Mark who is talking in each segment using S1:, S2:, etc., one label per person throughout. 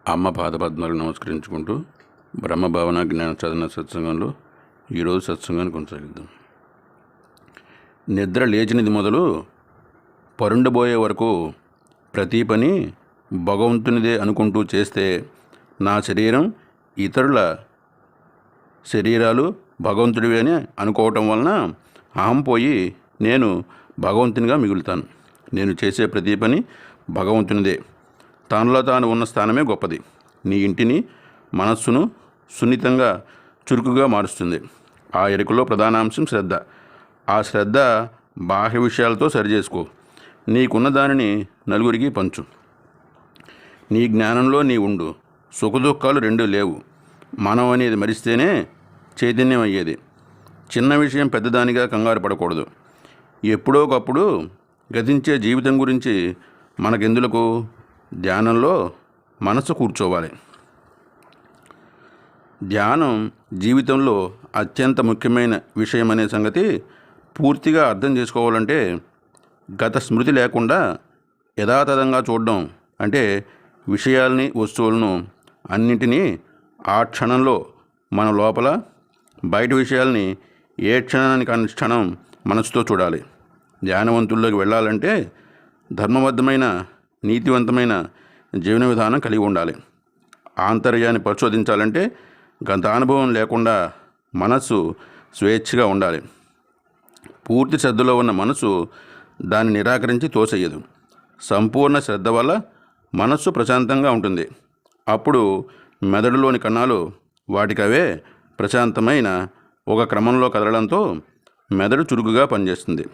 S1: అమ్మ పాదపద్మాలకు నమస్కరించుకుంటూ బ్రహ్మభావన జ్ఞాన సాధన సత్సంగంలో ఈరోజు సత్సంగాన్ని కొనసాగిద్దాం. నిద్ర లేచినది మొదలు పరుండబోయే వరకు ప్రతి పని భగవంతునిదే అనుకుంటూ చేస్తే నా శరీరం ఇతరుల శరీరాలు భగవంతుడివి అని అనుకోవటం వలన అహం పోయి నేను భగవంతునిగా మిగులుతాను. నేను చేసే ప్రతి పని భగవంతునిదే. తానులో తాను ఉన్న స్థానమే గొప్పది. నీ ఇంటిని మనస్సును సున్నితంగా చురుకుగా మారుస్తుంది. ఆ ఎరుకలో ప్రధానాంశం శ్రద్ధ. ఆ శ్రద్ధ బాహ్య విషయాలతో సరిచేసుకో. నీకున్న దానిని నలుగురికి పంచు. నీ జ్ఞానంలో నీ ఉండు. సుఖదుఖాలు రెండు లేవు. మనం అనేది మరిస్తేనే చైతన్యం అయ్యేది. చిన్న విషయం పెద్దదానిగా కంగారు పడకూడదు. ఎప్పుడో ఒకప్పుడు గతించే జీవితం గురించి మనకెందులకు? ధ్యానంలో మనసు కూర్చోవాలి. ధ్యానం జీవితంలో అత్యంత ముఖ్యమైన విషయం అనే సంగతి పూర్తిగా అర్థం చేసుకోవాలంటే గత స్మృతి లేకుండా యథాతథంగా చూడడం, అంటే విషయాల్ని వస్తువులను అన్నింటినీ ఆ క్షణంలో మన లోపల బయట విషయాల్ని ఏ క్షణానికి క్షణం మనసుతో చూడాలి. ధ్యానవంతుల్లోకి వెళ్ళాలంటే ధర్మబద్ధమైన నీతివంతమైన జీవన విధానం కలిగి ఉండాలి. ఆంతర్యాన్ని పరిశోధించాలంటే గత అనుభవం లేకుండా మనస్సు స్వేచ్ఛగా ఉండాలి. పూర్తి శ్రద్ధలో ఉన్న మనసు దాన్ని నిరాకరించి తోసేయదు. సంపూర్ణ శ్రద్ధ వల్ల మనస్సు ప్రశాంతంగా ఉంటుంది. అప్పుడు మెదడులోని కణాలు వాటికవే ప్రశాంతమైన ఒక క్రమంలో కదలడంతో మెదడు చురుకుగా పనిచేస్తుంది.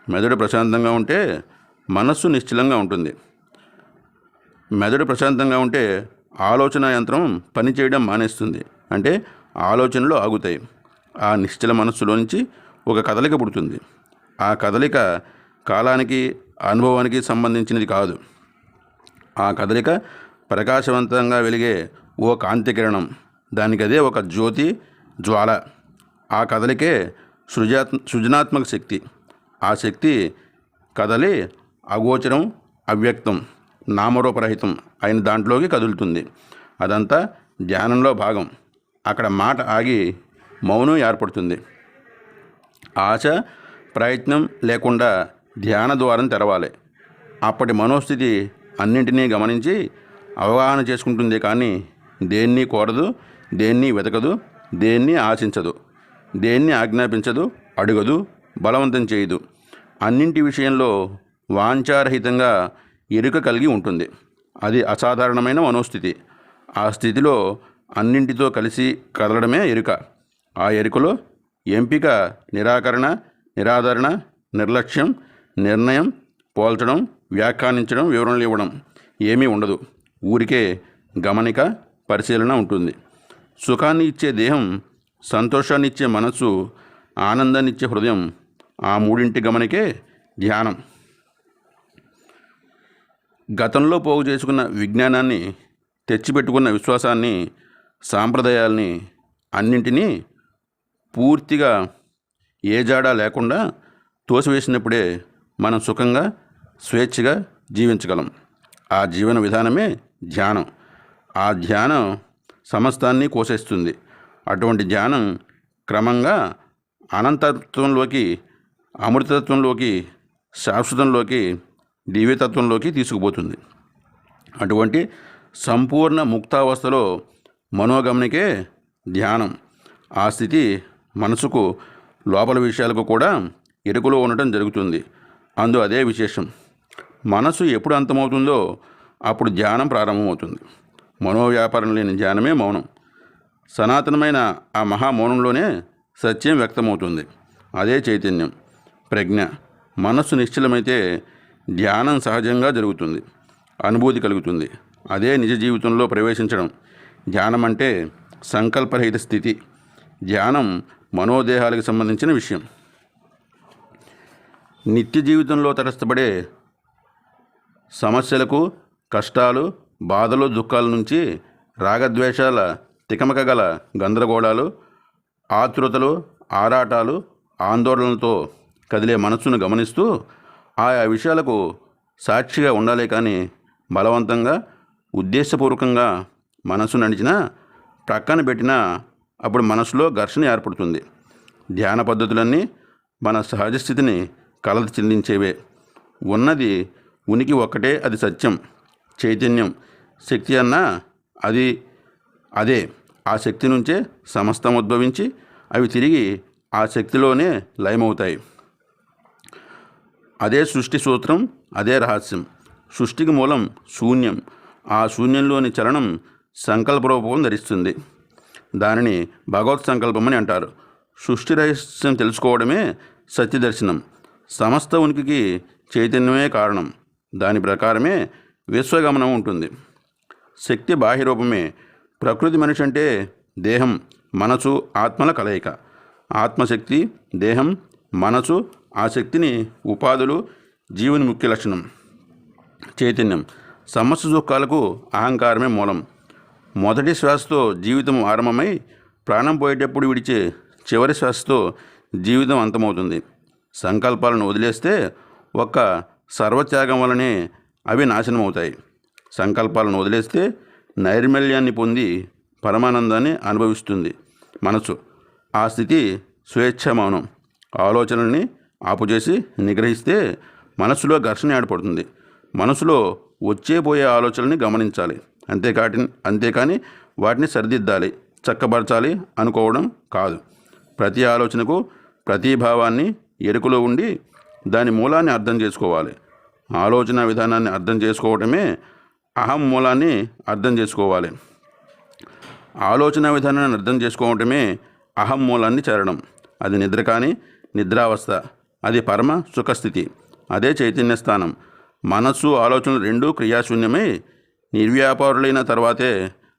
S1: మెదడు ప్రశాంతంగా ఉంటే మనస్సు నిశ్చలంగా ఉంటుంది. మెదడు ప్రశాంతంగా ఉంటే ఆలోచన యంత్రం పనిచేయడం మానేస్తుంది, అంటే ఆలోచనలు ఆగుతాయి. ఆ నిశ్చల మనస్సులో నుంచి ఒక కదలిక పుడుతుంది. ఆ కదలిక కాలానికి అనుభవానికి సంబంధించినది కాదు. ఆ కదలిక ప్రకాశవంతంగా వెలిగే ఓ కాంతి కిరణం. దానికదే ఒక జ్యోతి జ్వాల. ఆ కదలికే సృజనాత్మక శక్తి. ఆ శక్తి కదలి అగోచరం, అవ్యక్తం, నామరూపరహితం అయిన దాంట్లోకి కదులుతుంది. అదంతా ధ్యానంలో భాగం. అక్కడ మాట ఆగి మౌనం ఏర్పడుతుంది. ఆశ, ప్రయత్నం లేకుండా ధ్యాన ద్వారం తెరవాలి. అప్పటి మనోస్థితి అన్నింటినీ గమనించి అవగాహన చేసుకుంటుంది. కానీ దేన్ని కోరదు, దేన్ని వెతకదు, దేన్ని ఆశించదు, దేన్ని ఆజ్ఞాపించదు, అడుగదు, బలవంతం చేయదు. అన్నింటి విషయంలో వాంఛారహితంగా ఎరుక కలిగి ఉంటుంది. అది అసాధారణమైన మనోస్థితి. ఆ స్థితిలో అన్నింటితో కలిసి కదలడమే ఎరుక. ఆ ఎరుకలో ఎంపిక, నిరాకరణ, నిరాదరణ, నిర్లక్ష్యం, నిర్ణయం, పోల్చడం, వ్యాఖ్యానించడం, వివరణలు ఇవ్వడం ఏమీ ఉండదు. ఊరికే గమనిక, పరిశీలన ఉంటుంది. సుఖాన్ని ఇచ్చే దేహం, సంతోషాన్ని ఇచ్చే మనస్సు, ఆనందాన్ని ఇచ్చే హృదయం, ఆ మూడింటి గమనికే ధ్యానం. గతంలో పోగు చేసుకున్న విజ్ఞానాన్ని, తెచ్చిపెట్టుకున్న విశ్వాసాన్ని, సాంప్రదాయాల్ని అన్నింటినీ పూర్తిగా ఏ జాడా లేకుండా తోసివేసినప్పుడే మనం సుఖంగా, స్వేచ్ఛగా జీవించగలం. ఆ జీవన విధానమే ధ్యానం. ఆ ధ్యానం సమస్తాన్ని కోసేస్తుంది. అటువంటి ధ్యానం క్రమంగా అనంతత్వంలోకి, అమృతత్వంలోకి, శాశ్వతంలోకి, దివ్యతత్వంలోకి తీసుకుపోతుంది. అటువంటి సంపూర్ణ ముక్తావస్థలో మనోగమనికే ధ్యానం. ఆ స్థితి మనసుకు లోపల విషయాలకు కూడా ఎరుకలో ఉండటం జరుగుతుంది. అదే విశేషం. మనసు ఎప్పుడు అంతమవుతుందో అప్పుడు ధ్యానం ప్రారంభమవుతుంది. మనోవ్యాపారం లేని ధ్యానమే మౌనం. సనాతనమైన ఆ మహామౌనంలోనే సత్యం వ్యక్తమవుతుంది. అదే చైతన్యం, ప్రజ్ఞ. మనస్సు నిశ్చలమైతే ధ్యానం సహజంగా జరుగుతుంది, అనుభూతి కలుగుతుంది. అదే నిజ జీవితంలో ప్రవేశించడం. ధ్యానం అంటే సంకల్పరహిత స్థితి. ధ్యానం మనోదేహాలకు సంబంధించిన విషయం. నిత్య జీవితంలో తటస్థపడే సమస్యలకు, కష్టాలు, బాధలు, దుఃఖాల నుంచి, రాగద్వేషాల తికమక గల గందరగోళాలు, ఆతృతలు, ఆరాటాలు, ఆందోళనలతో కదిలే మనస్సును గమనిస్తూ ఆయా విషయాలకు సాక్షిగా ఉండాలి. కానీ బలవంతంగా ఉద్దేశపూర్వకంగా మనసు నడిచినా ప్రక్కన పెట్టినా అప్పుడు మనసులో ఘర్షణ ఏర్పడుతుంది. ధ్యాన పద్ధతులన్నీ మన సహజ స్థితిని కలత చెందించేవే. ఉన్నది ఉనికి ఒక్కటే, అది సత్యం, చైతన్యం, శక్తి అన్నా అది అదే. ఆ శక్తి నుంచే సమస్తం ఉద్భవించి అవి తిరిగి ఆ శక్తిలోనే లయమవుతాయి. అదే సృష్టి సూత్రం, అదే రహస్యం. సృష్టికి మూలం శూన్యం. ఆ శూన్యంలోని చలనం సంకల్ప రూపం ధరిస్తుంది. దానిని భగవత్ సంకల్పం అని అంటారు. సృష్టి రహస్యం తెలుసుకోవడమే సత్యదర్శనం. సమస్త ఉనికికి చైతన్యమే కారణం. దాని ప్రకారమే విశ్వగమనం ఉంటుంది. శక్తి బాహ్య రూపమే. ప్రకృతి మనిషి అంటే దేహం, మనసు, ఆత్మల కలయిక. ఆత్మశక్తి, దేహం, మనసు, ఆ శక్తిని ఉపాధులు జీవుని ముఖ్య లక్షణం. చైతన్యం. సమస్త సుఖాలకు అహంకారమే మూలం. మొదటి శ్వాసతో జీవితం ఆరంభమై ప్రాణం పోయేటప్పుడు విడిచే చివరి శ్వాసతో జీవితం అంతమవుతుంది. సంకల్పాలను వదిలేస్తే ఒక్క సర్వత్యాగం వలనే అవి నాశనమవుతాయి. సంకల్పాలను వదిలేస్తే నైర్మల్యాన్ని పొంది పరమానందాన్ని అనుభవిస్తుంది మనసు. ఆ స్థితి స్వేచ్ఛ మౌనం. ఆలోచనల్ని ఆపుచేసి నిగ్రహిస్తే మనసులో ఘర్షణ ఏర్పడుతుంది. మనసులో వచ్చేపోయే ఆలోచనల్ని గమనించాలి, అంతేకాని వాటిని సరిదిద్దాలి, చక్కబరచాలి అనుకోవడం కాదు. ప్రతి ఆలోచనకు, ప్రతి భావాన్ని ఎరుకలో ఉండి దాని మూలాన్ని అర్థం చేసుకోవాలి. ఆలోచన విధానాన్ని అర్థం చేసుకోవటమే అహం మూలాన్ని అర్థం చేసుకోవాలి. ఆలోచన విధానాన్ని అర్థం చేసుకోవటమే అహం మూలాన్ని చేరడం. అది నిద్ర కానీ నిద్రావస్థ. అది పరమ సుఖస్థితి. అదే చైతన్య స్థానం. మనస్సు, ఆలోచనలు రెండూ క్రియాశూన్యమై నిర్వ్యాపారులైన తర్వాతే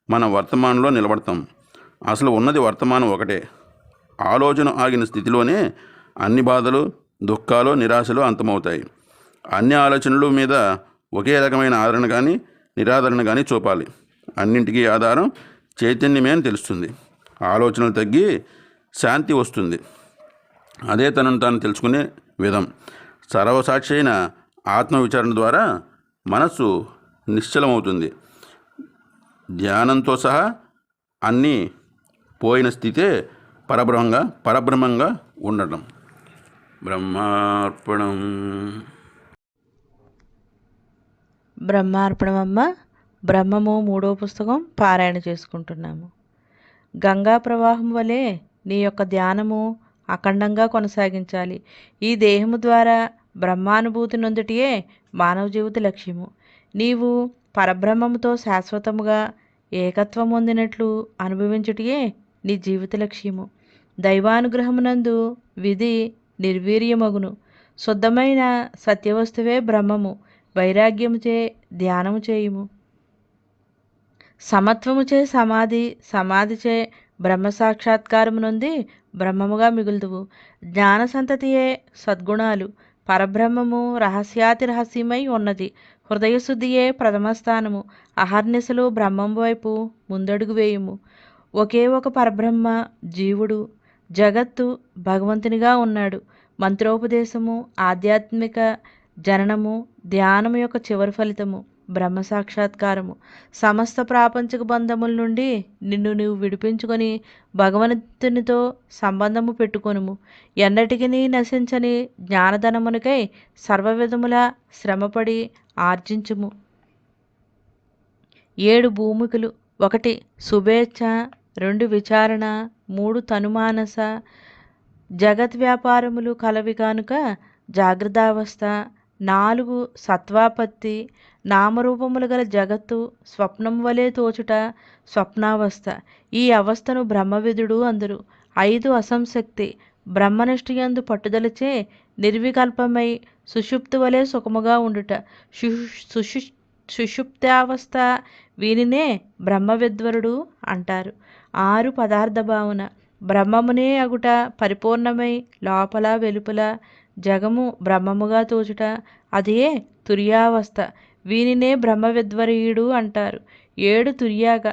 S1: మనం వర్తమానంలో నిలబడతాం. అసలు ఉన్నది వర్తమానం ఒకటే. ఆలోచన ఆగిన స్థితిలోనే అన్ని బాధలు, దుఃఖాలు, నిరాశలు అంతమవుతాయి. అన్ని ఆలోచనల మీద ఒకే రకమైన ఆదరణ కానీ నిరాదరణ కానీ చూపాలి. అన్నింటికీ ఆధారం చైతన్యమే అని తెలుస్తుంది. ఆలోచనలు తగ్గి శాంతి వస్తుంది. అదే తనను తాను తెలుసుకునే విధం. సర్వసాక్షి అయిన ఆత్మవిచారణ ద్వారా మనస్సు నిశ్చలమవుతుంది. ధ్యానంతో సహా అన్నీ పోయిన స్థితే పరబ్రహ్మంగా ఉండటం. బ్రహ్మార్పణం.
S2: బ్రహ్మార్పణమమ్మ. బ్రహ్మము 3వ పుస్తకం పారాయణ చేసుకుంటున్నాము. గంగా ప్రవాహం వలె నీ యొక్క ధ్యానము అఖండంగా కొనసాగించాలి. ఈ దేహము ద్వారా బ్రహ్మానుభూతి నొందుటియే మానవ జీవిత లక్ష్యము. నీవు పరబ్రహ్మముతో శాశ్వతముగా ఏకత్వం పొందినట్లు అనుభవించుటియే నీ జీవిత లక్ష్యము. దైవానుగ్రహమునందు విధి నిర్వీర్యమగును. శుద్ధమైన సత్యవస్తువే బ్రహ్మము. వైరాగ్యముచే ధ్యానము చేయుము. సమత్వముచే సమాధిచే బ్రహ్మ సాక్షాత్కారము నొంది బ్రహ్మముగా మిగులుదువు. జ్ఞాన సంతతియే సద్గుణాలు. పరబ్రహ్మము రహస్యాతి రహస్యమై ఉన్నది. హృదయశుద్ధియే ప్రథమ స్థానము. అహర్నిశలు బ్రహ్మం వైపు ముందడుగు వేయుము. ఒకే ఒక పరబ్రహ్మ జీవుడు. జగత్తు భగవంతునిగా ఉన్నాడు. మంత్రోపదేశము, ఆధ్యాత్మిక జననము, ధ్యానము యొక్క చివరి ఫలితము బ్రహ్మ సాక్షాత్కారము. సమస్త ప్రాపంచిక బంధముల నుండి నిన్ను నీవు విడిపించుకొని భగవంతునితో సంబంధము పెట్టుకొనుము. ఎన్నటికి నశించని జ్ఞానధనమునికై సర్వవిధముల శ్రమపడి ఆర్జించుము. 7 భూమికలు. 1 శుభేచ్ఛ, 2 విచారణ, 3 తనుమానస. జగత్ వ్యాపారములు కలవి కానుక జాగ్రత్తావస్థ. 4 సత్వాపత్తి. నామరూపములు గల జగత్తు స్వప్నం వలె తోచుట స్వప్నావస్థ. ఈ అవస్థను బ్రహ్మవిదుడు అందరు. 5 అసంశక్తి. బ్రహ్మనిష్ఠయందు పట్టుదలచే నిర్వికల్పమై సుషుప్తి వలె సుఖముగా ఉండుట సుషుప్తావస్థ. వీనినే బ్రహ్మవిద్వరుడు అంటారు. 6 పదార్థ భావన. బ్రహ్మమునే అగుట పరిపూర్ణమై లోపల వెలుపల జగము బ్రహ్మముగా తోచుట అదే తుర్యావస్థ. వీనినే బ్రహ్మవిద్వరీయుడు అంటారు. 7 తుర్యాగ.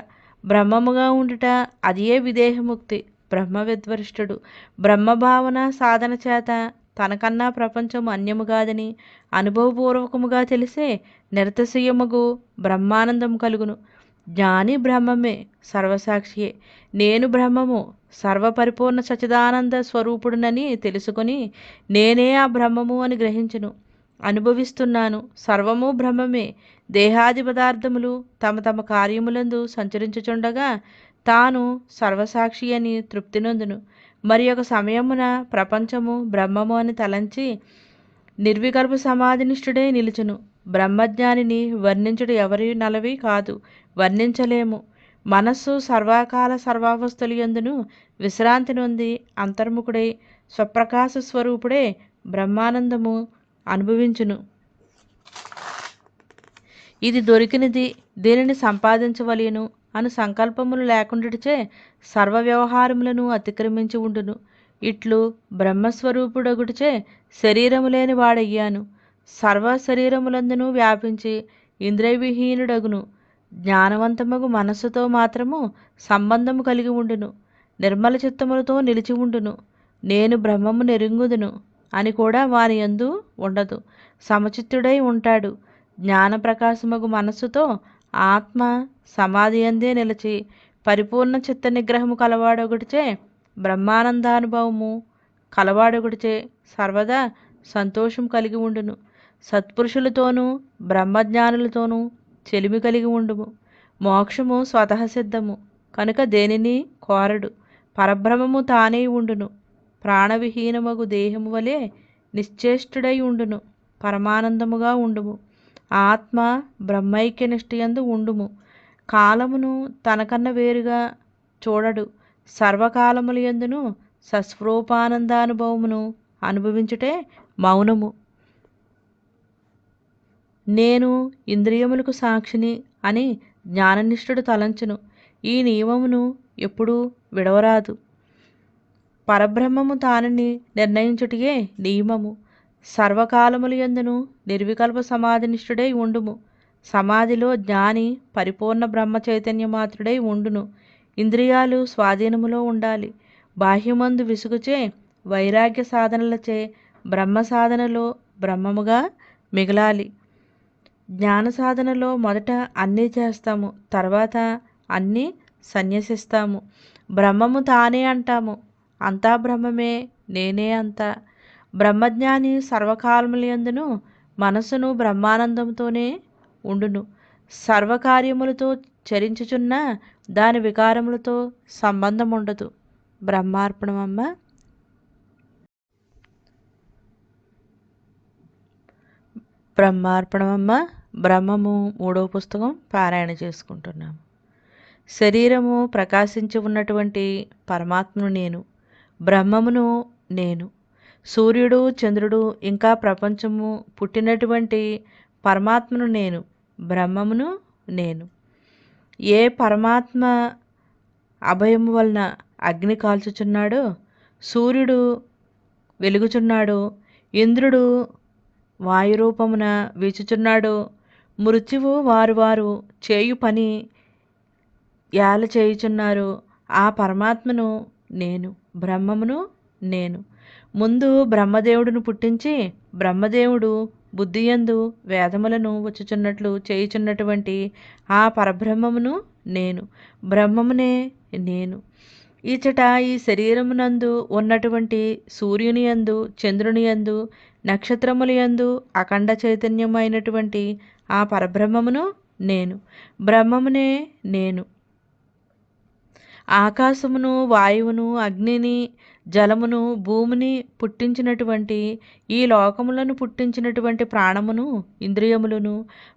S2: బ్రహ్మముగా ఉండుట అదే విదేహముక్తి. బ్రహ్మవిద్వరిష్ఠుడు. బ్రహ్మభావన సాధన చేత తనకన్నా ప్రపంచం అన్యము కాదని అనుభవపూర్వకముగా తెలిసే నిరతిశయముగు బ్రహ్మానందము కలుగును. జ్ఞాని బ్రహ్మమే, సర్వసాక్షియే. నేను బ్రహ్మము, సర్వపరిపూర్ణ సచిదానంద స్వరూపుడునని తెలుసుకొని నేనే ఆ బ్రహ్మము అని గ్రహించును. అనుభవిస్తున్నాను. సర్వము బ్రహ్మమే. దేహాది పదార్థములు తమ తమ కార్యములందు సంచరించుచుండగా తాను సర్వసాక్షి అని తృప్తి నొందును. మరి ఒక సమయమున ప్రపంచము బ్రహ్మము అని తలంచి నిర్వికల్ప సమాధినిష్ఠుడై నిలుచును. బ్రహ్మజ్ఞానిని వర్ణించుడు ఎవరి నలవి కాదు, వర్ణించలేము. మనస్సు సర్వకాల సర్వావస్థలు యందును విశ్రాంతి నొంది అంతర్ముఖుడై స్వప్రకాశ స్వరూపుడే బ్రహ్మానందము అనుభవించును. ఇది దొరికినది, దీనిని సంపాదించవలెను అను సంకల్పములు లేకుండాచే సర్వ వ్యవహారములను అతిక్రమించి ఉండును. ఇట్లు బ్రహ్మస్వరూపుడగుటచే శరీరము లేని వాడయ్యాను. సర్వ శరీరములందును వ్యాపించి ఇంద్రియవిహీనుడగును. జ్ఞానవంతమగు మనస్సుతో మాత్రము సంబంధము కలిగి ఉండును. నిర్మల చిత్తములతో నిలిచి ఉండును. నేను బ్రహ్మము నెరింగుదును అని కూడా వాని యందు ఉండదు. సమచిత్తుడై ఉంటాడు. జ్ఞానప్రకాశమగు మనస్సుతో ఆత్మ సమాధి యందే నిలిచి పరిపూర్ణ చిత్త నిగ్రహము కలవాడొకటిచే బ్రహ్మానందానుభవము కలవాడొకటిచే సర్వదా సంతోషం కలిగి ఉండును. సత్పురుషులతోనూ బ్రహ్మజ్ఞానులతోనూ చెలిమి కలిగి ఉండుము. మోక్షము స్వతఃసిద్ధము కనుక దేనిని కోరడు. పరబ్రహ్మము తానే ఉండును. ప్రాణవిహీనమగు దేహము వలె నిశ్చేష్టుడై ఉండును. పరమానందముగా ఉండుము. ఆత్మ బ్రహ్మైక్యనిష్ఠయందు ఉండుము. కాలమును తనకన్న వేరుగా చూడడు. సర్వకాలములయందును సస్వరూపానందానుభవమును అనుభవించుటే మౌనము. నేను ఇంద్రియములకు సాక్షిని అని జ్ఞాననిష్ఠుడు తలంచును. ఈ నియమమును ఎప్పుడూ విడవరాదు. పరబ్రహ్మము తానని నిర్ణయించుటయే నియమము. సర్వకాలములయందును నిర్వికల్ప సమాధినిష్ఠుడై ఉండుము. సమాధిలో జ్ఞాని పరిపూర్ణ బ్రహ్మ చైతన్యమాత్రుడై ఉండును. ఇంద్రియాలు స్వాధీనములో ఉండాలి. బాహ్యమందు విసుగుచే వైరాగ్య సాధనలచే బ్రహ్మ సాధనలో బ్రహ్మముగా మిగలాలి. జ్ఞాన సాధనలో మొదట అన్నీ చేస్తాము, తర్వాత అన్నీ సన్యసిస్తాము. బ్రహ్మము తానే అంటాము. అంతా బ్రహ్మమే, నేనే అంతా. బ్రహ్మజ్ఞాని సర్వకాలములందును మనస్సును బ్రహ్మానందంతోనే ఉండును. సర్వకార్యములతో చరించుచున్న దాని వికారములతో సంబంధం ఉండదు. బ్రహ్మార్పణమమ్మ. బ్రహ్మార్పణమమ్మ. బ్రహ్మము 3వ పుస్తకం పారాయణ చేసుకుంటున్నాము. శరీరము ప్రకాశించి ఉన్నటువంటి పరమాత్మను నేను, బ్రహ్మమును నేను. సూర్యుడు, చంద్రుడు ఇంకా ప్రపంచము పుట్టినటువంటి పరమాత్మను నేను, బ్రహ్మమును నేను. ఏ పరమాత్మ అభయము వలన అగ్ని కాల్చుచున్నాడో, సూర్యుడు వెలుగుచున్నాడో, ఇంద్రుడు వాయురూపమున వీచుచున్నాడో, మృత్యువు వారు వారు చేయు పని యాల చేయుచున్నారు, ఆ పరమాత్మను నేను, బ్రహ్మమును నేను. ముందు బ్రహ్మదేవుడును పుట్టించి బ్రహ్మదేవుడు బుద్ధియందు వేదములను వచ్చుచున్నట్లు చేయుచున్నటువంటి ఆ పరబ్రహ్మమును నేను, బ్రహ్మమునే నేను. ఇచట ఈ శరీరమునందు ఉన్నటువంటి సూర్యుని యందు, చంద్రుని యందు, నక్షత్రముల యందు అఖండ చైతన్యమైనటువంటి ఆ పరబ్రహ్మమును నేను, బ్రహ్మమునే నేను. ఆకాశమును, వాయువును, అగ్నిని, జలమును, భూమిని పుట్టించినటువంటి, ఈ లోకములను పుట్టించినటువంటి ప్రాణమును, ఇంద్రియములను,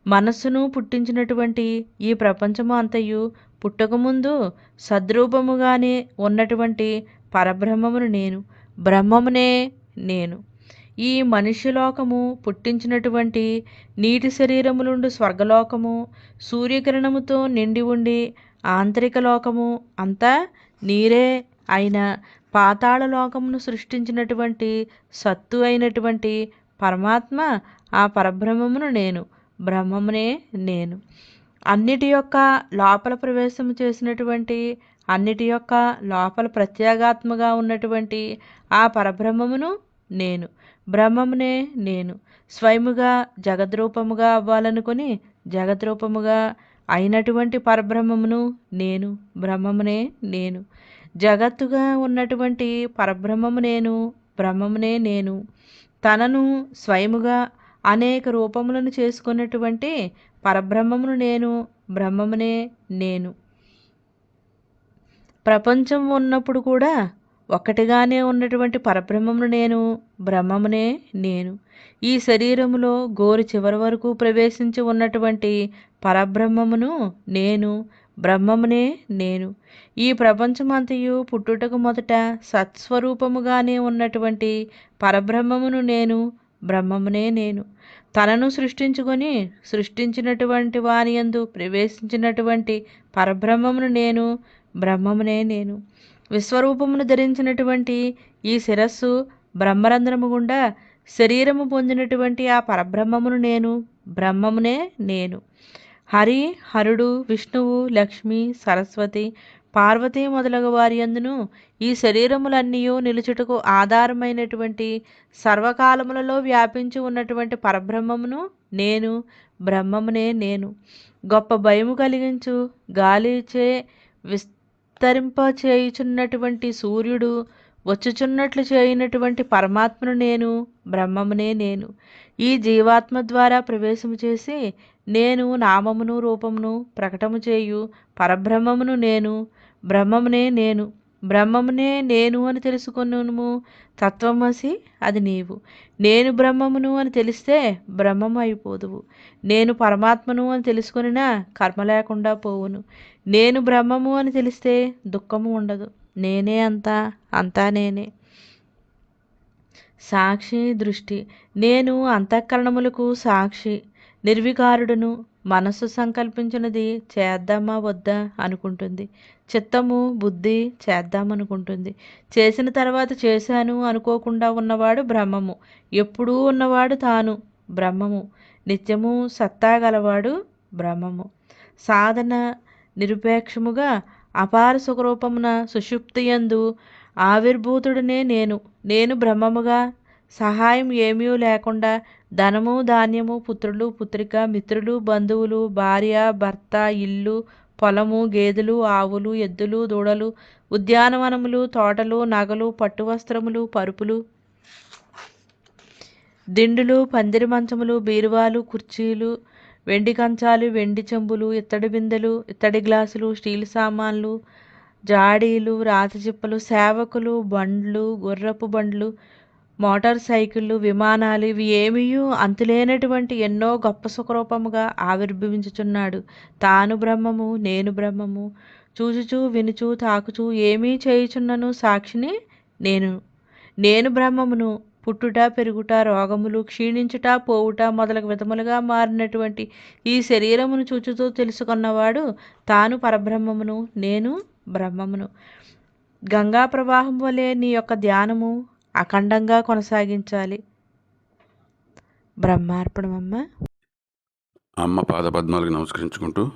S2: మనస్సును పుట్టించినటువంటి ఈ ప్రపంచము అంతయు పుట్టకముందు సద్రూపముగానే ఉన్నటువంటి పరబ్రహ్మమును నేను, బ్రహ్మమునే నేను. ఈ మనుష్యలోకము పుట్టించినటువంటి నీటి శరీరములుండు స్వర్గలోకము, సూర్యకిరణముతో నిండి ఉండి ఆంతరిక లోకము అంతా నీరే అయిన పాతాళ లోకమును సృష్టించినటువంటి సత్తు అయినటువంటి పరమాత్మ, ఆ పరబ్రహ్మమును నేను, బ్రహ్మమునే నేను. అన్నిటి యొక్క లోపల ప్రవేశము చేసినటువంటి, అన్నిటి యొక్క లోపల ప్రత్యేగాత్మగా ఉన్నటువంటి ఆ పరబ్రహ్మమును నేను, బ్రహ్మమునే నేను. స్వయముగా జగద్రూపముగా అవ్వాలనుకుని జగద్రూపముగా అయినటువంటి పరబ్రహ్మమును నేను, బ్రహ్మమునే నేను. జగత్తుగా ఉన్నటువంటి పరబ్రహ్మము నేను, బ్రహ్మమునే నేను. తనను స్వయముగా అనేక రూపములను చేసుకున్నటువంటి పరబ్రహ్మమును నేను, బ్రహ్మమునే నేను. ప్రపంచం ఉన్నప్పుడు కూడా ఒక్కటిగానే ఉన్నటువంటి పరబ్రహ్మమును నేను, బ్రహ్మమునే నేను. ఈ శరీరములో గోరు చివరి వరకు ప్రవేశించి ఉన్నటువంటి పరబ్రహ్మమును నేను, బ్రహ్మమునే నేను. ఈ ప్రపంచమంతయు పుట్టుటకు మొదట సత్స్వరూపముగానే ఉన్నటువంటి పరబ్రహ్మమును నేను, బ్రహ్మమునే నేను. తనను సృష్టించుకొని సృష్టించినటువంటి వాని యందు ప్రవేశించినటువంటి పరబ్రహ్మమును నేను, బ్రహ్మమునే నేను. విశ్వరూపమును ధరించినటువంటి ఈ శిరస్సు బ్రహ్మరంధ్రము గుండా శరీరము పొందినటువంటి ఆ పరబ్రహ్మమును నేను, బ్రహ్మమునే నేను. హరి, హరుడు, విష్ణువు, లక్ష్మి, సరస్వతి, పార్వతి మొదలగు వారి యందును ఈ శరీరములన్నీ నిలుచుటకు ఆధారమైనటువంటి సర్వకాలములలో వ్యాపించి ఉన్నటువంటి పరబ్రహ్మమును నేను, బ్రహ్మమునే నేను. గొప్ప భయము కలిగించు గాలిచే విస్తరింపచేయుచున్నటువంటి సూర్యుడు వచ్చుచున్నట్లు చేయనటువంటి పరమాత్మను నేను, బ్రహ్మమునే నేను. ఈ జీవాత్మ ద్వారా ప్రవేశము చేసి నేను నామమును రూపమును ప్రకటము చేయు పరబ్రహ్మమును నేను, బ్రహ్మమునే నేను. బ్రహ్మమునే నేను అని తెలుసుకొనుము. తత్వమసి అది నీవు. నేను బ్రహ్మమును అని తెలిస్తే బ్రహ్మము అయిపోదువు. నేను పరమాత్మను అని తెలుసుకొనినా కర్మ లేకుండా పోవును. నేను బ్రహ్మము అని తెలిస్తే దుఃఖము ఉండదు. నేనే అంతా, అంతా నేనే. సాక్షి దృష్టి. నేను అంతఃకరణములకు సాక్షి, నిర్వికారుడును. మనస్సు సంకల్పించినది చేద్దామా వద్దా అనుకుంటుంది. చిత్తము, బుద్ధి చేద్దామనుకుంటుంది. చేసిన తర్వాత చేశాను అనుకోకుండా ఉన్నవాడు బ్రహ్మము. ఎప్పుడూ ఉన్నవాడు తాను బ్రహ్మము. నిత్యము సత్తా గలవాడు బ్రహ్మము. సాధన నిరుపేక్షముగా అపార సుఖరూపమున సుషుప్తియందు ఆవిర్భూతుడనే నేను. నేను బ్రహ్మముగా సహాయం ఏమీ లేకుండా ధనము, ధాన్యము, పుత్రులు, పుత్రిక, మిత్రులు, బంధువులు, భార్య, భర్త, ఇల్లు, పొలము, గేదెలు, ఆవులు, ఎద్దులు, దూడలు, ఉద్యానవనములు, తోటలు, నగలు, పట్టు వస్త్రములు, పరుపులు, దిండులు, పందిరి మంచములు, బీరువాలు, కుర్చీలు, వెండి కంచాలు, వెండి చెంబులు, ఇత్తడి బిందెలు, ఇత్తడి గ్లాసులు, స్టీల్ సామాన్లు, జాడీలు, రాతి చిప్పలు, సేవకులు, బండ్లు, గుర్రపు బండ్లు, మోటార్ సైకిళ్ళు, విమానాలు, ఇవి ఏమీ అంతులేనటువంటి ఎన్నో గొప్ప సుఖరూపముగా ఆవిర్భవించుచున్నాడు. తాను బ్రహ్మము, నేను బ్రహ్మము. చూచుచూ, వినుచూ, తాకుచూ ఏమీ చేయుచున్నను సాక్షిని నేను. నేను బ్రహ్మమును. పుట్టుట, పెరుగుట, రోగములు, క్షీణించుట, పోవుట మొదలగు విధములుగా మారినటువంటి ఈ శరీరమును చూచుతూ తెలుసుకున్నవాడు తాను పరబ్రహ్మమును, నేను బ్రహ్మమును. గంగా ప్రవాహం వలె నీ యొక్క ధ్యానము అఖండంగా కొనసాగించాలి. బ్రహ్మార్పణమమ్మ.
S1: అమ్మ పాదపద్మాలకు నమస్కరించుకుంటూ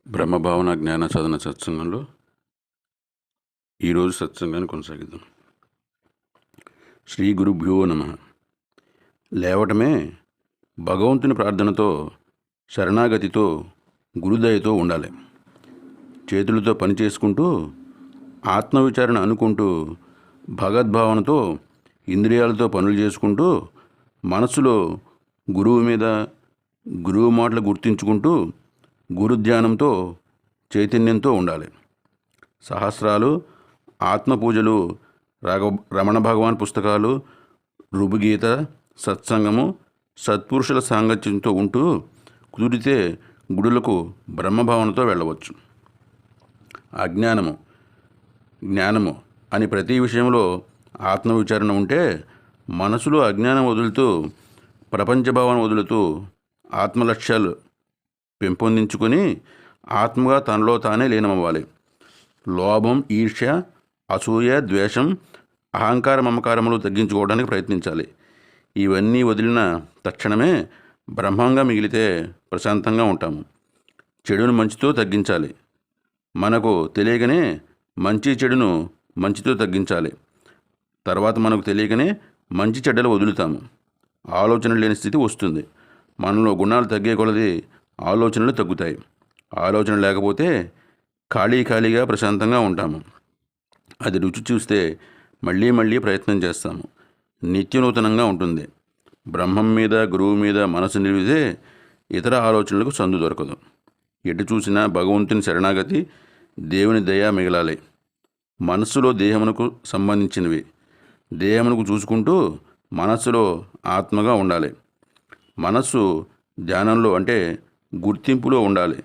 S1: బ్రహ్మభావన జ్ఞాన సాధన సత్సంగంలో ఈరోజు సత్సంగాన్ని కొనసాగిద్దాం. శ్రీ గురుభ్యో నమః. లేవటమే భగవంతుని ప్రార్థనతో, శరణాగతితో, గురుదయతో ఉండాలి. చేతులతో పని చేసుకుంటూ, ఆత్మవిచారణ అనుకుంటూ, భగవద్భావనతో ఇంద్రియాలతో పనులు చేసుకుంటూ, మనస్సులో గురువు మీద గురువు మాటలు గుర్తించుకుంటూ, గురుధ్యానంతో చైతన్యంతో ఉండాలి. సహస్రాలు, ఆత్మపూజలు, రమణ భగవాన్ పుస్తకాలు, రుభుగీత, సత్సంగము, సత్పురుషుల సాంగత్యంతో ఉంటూ కుదిరితే గుడులకు బ్రహ్మభావనతో వెళ్ళవచ్చు. అజ్ఞానము, జ్ఞానము అని ప్రతి విషయంలో ఆత్మవిచారణ ఉంటే మనసులో అజ్ఞానం వదులుతూ, ప్రపంచభావన వదులుతూ, ఆత్మలక్ష్యాలు పెంపొందించుకొని ఆత్మగా తనలో తానే లీనమవ్వాలి. లోభం, ఈర్ష్య, అసూయ, ద్వేషం, అహంకార మమకారములు తగ్గించుకోవడానికి ప్రయత్నించాలి. ఇవన్నీ వదిలిన తక్షణమే బ్రహ్మంగా మిగిలితే ప్రశాంతంగా ఉంటాము. చెడును మంచితో తగ్గించాలి. మనకు తెలియకనే మంచి చెడును మంచితో తగ్గించాలి. తర్వాత మనకు తెలియకనే మంచి చెడ్డలు వదులుతాము. ఆలోచన లేని స్థితి వస్తుంది. మనలో గుణాలు తగ్గే కొలది ఆలోచనలు తగ్గుతాయి. ఆలోచన లేకపోతే ఖాళీగా ప్రశాంతంగా ఉంటాము. అది రుచి చూస్తే మళ్ళీ మళ్ళీ ప్రయత్నం చేస్తాము. నిత్యనూతనంగా ఉంటుంది. బ్రహ్మం మీద, గురువు మీద మనసు నిలిపితే ఇతర ఆలోచనలకు సందు దొరకదు. ఎటు చూసినా భగవంతుని శరణాగతి, దేవుని దయ మిగలాలి. మనస్సులో దేహమునకు సంబంధించినవి, దేహమునకు చూసుకుంటూ మనస్సులో ఆత్మగా ఉండాలి. మనస్సు ధ్యానంలో అంటే గుర్తింపులో ఉండాలి.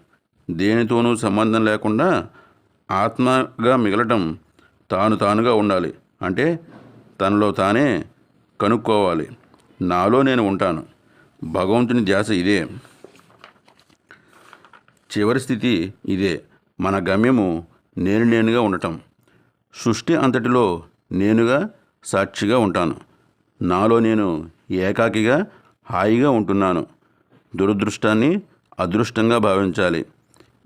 S1: దేనితోనూ సంబంధం లేకుండా ఆత్మగా మిగలటం తానుగా ఉండాలి. అంటే తనలో తానే కనుక్కోవాలి. నాలో నేను ఉంటాను. భగవంతుని ధ్యాస ఇదే. చివరి స్థితి ఇదే. మన గమ్యము నేనుగా ఉండటం. సృష్టి అంతటిలో నేనుగా సాక్షిగా ఉంటాను. నాలో నేను ఏకాకిగా హాయిగా ఉంటున్నాను. దురదృష్టాన్ని అదృష్టంగా భావించాలి.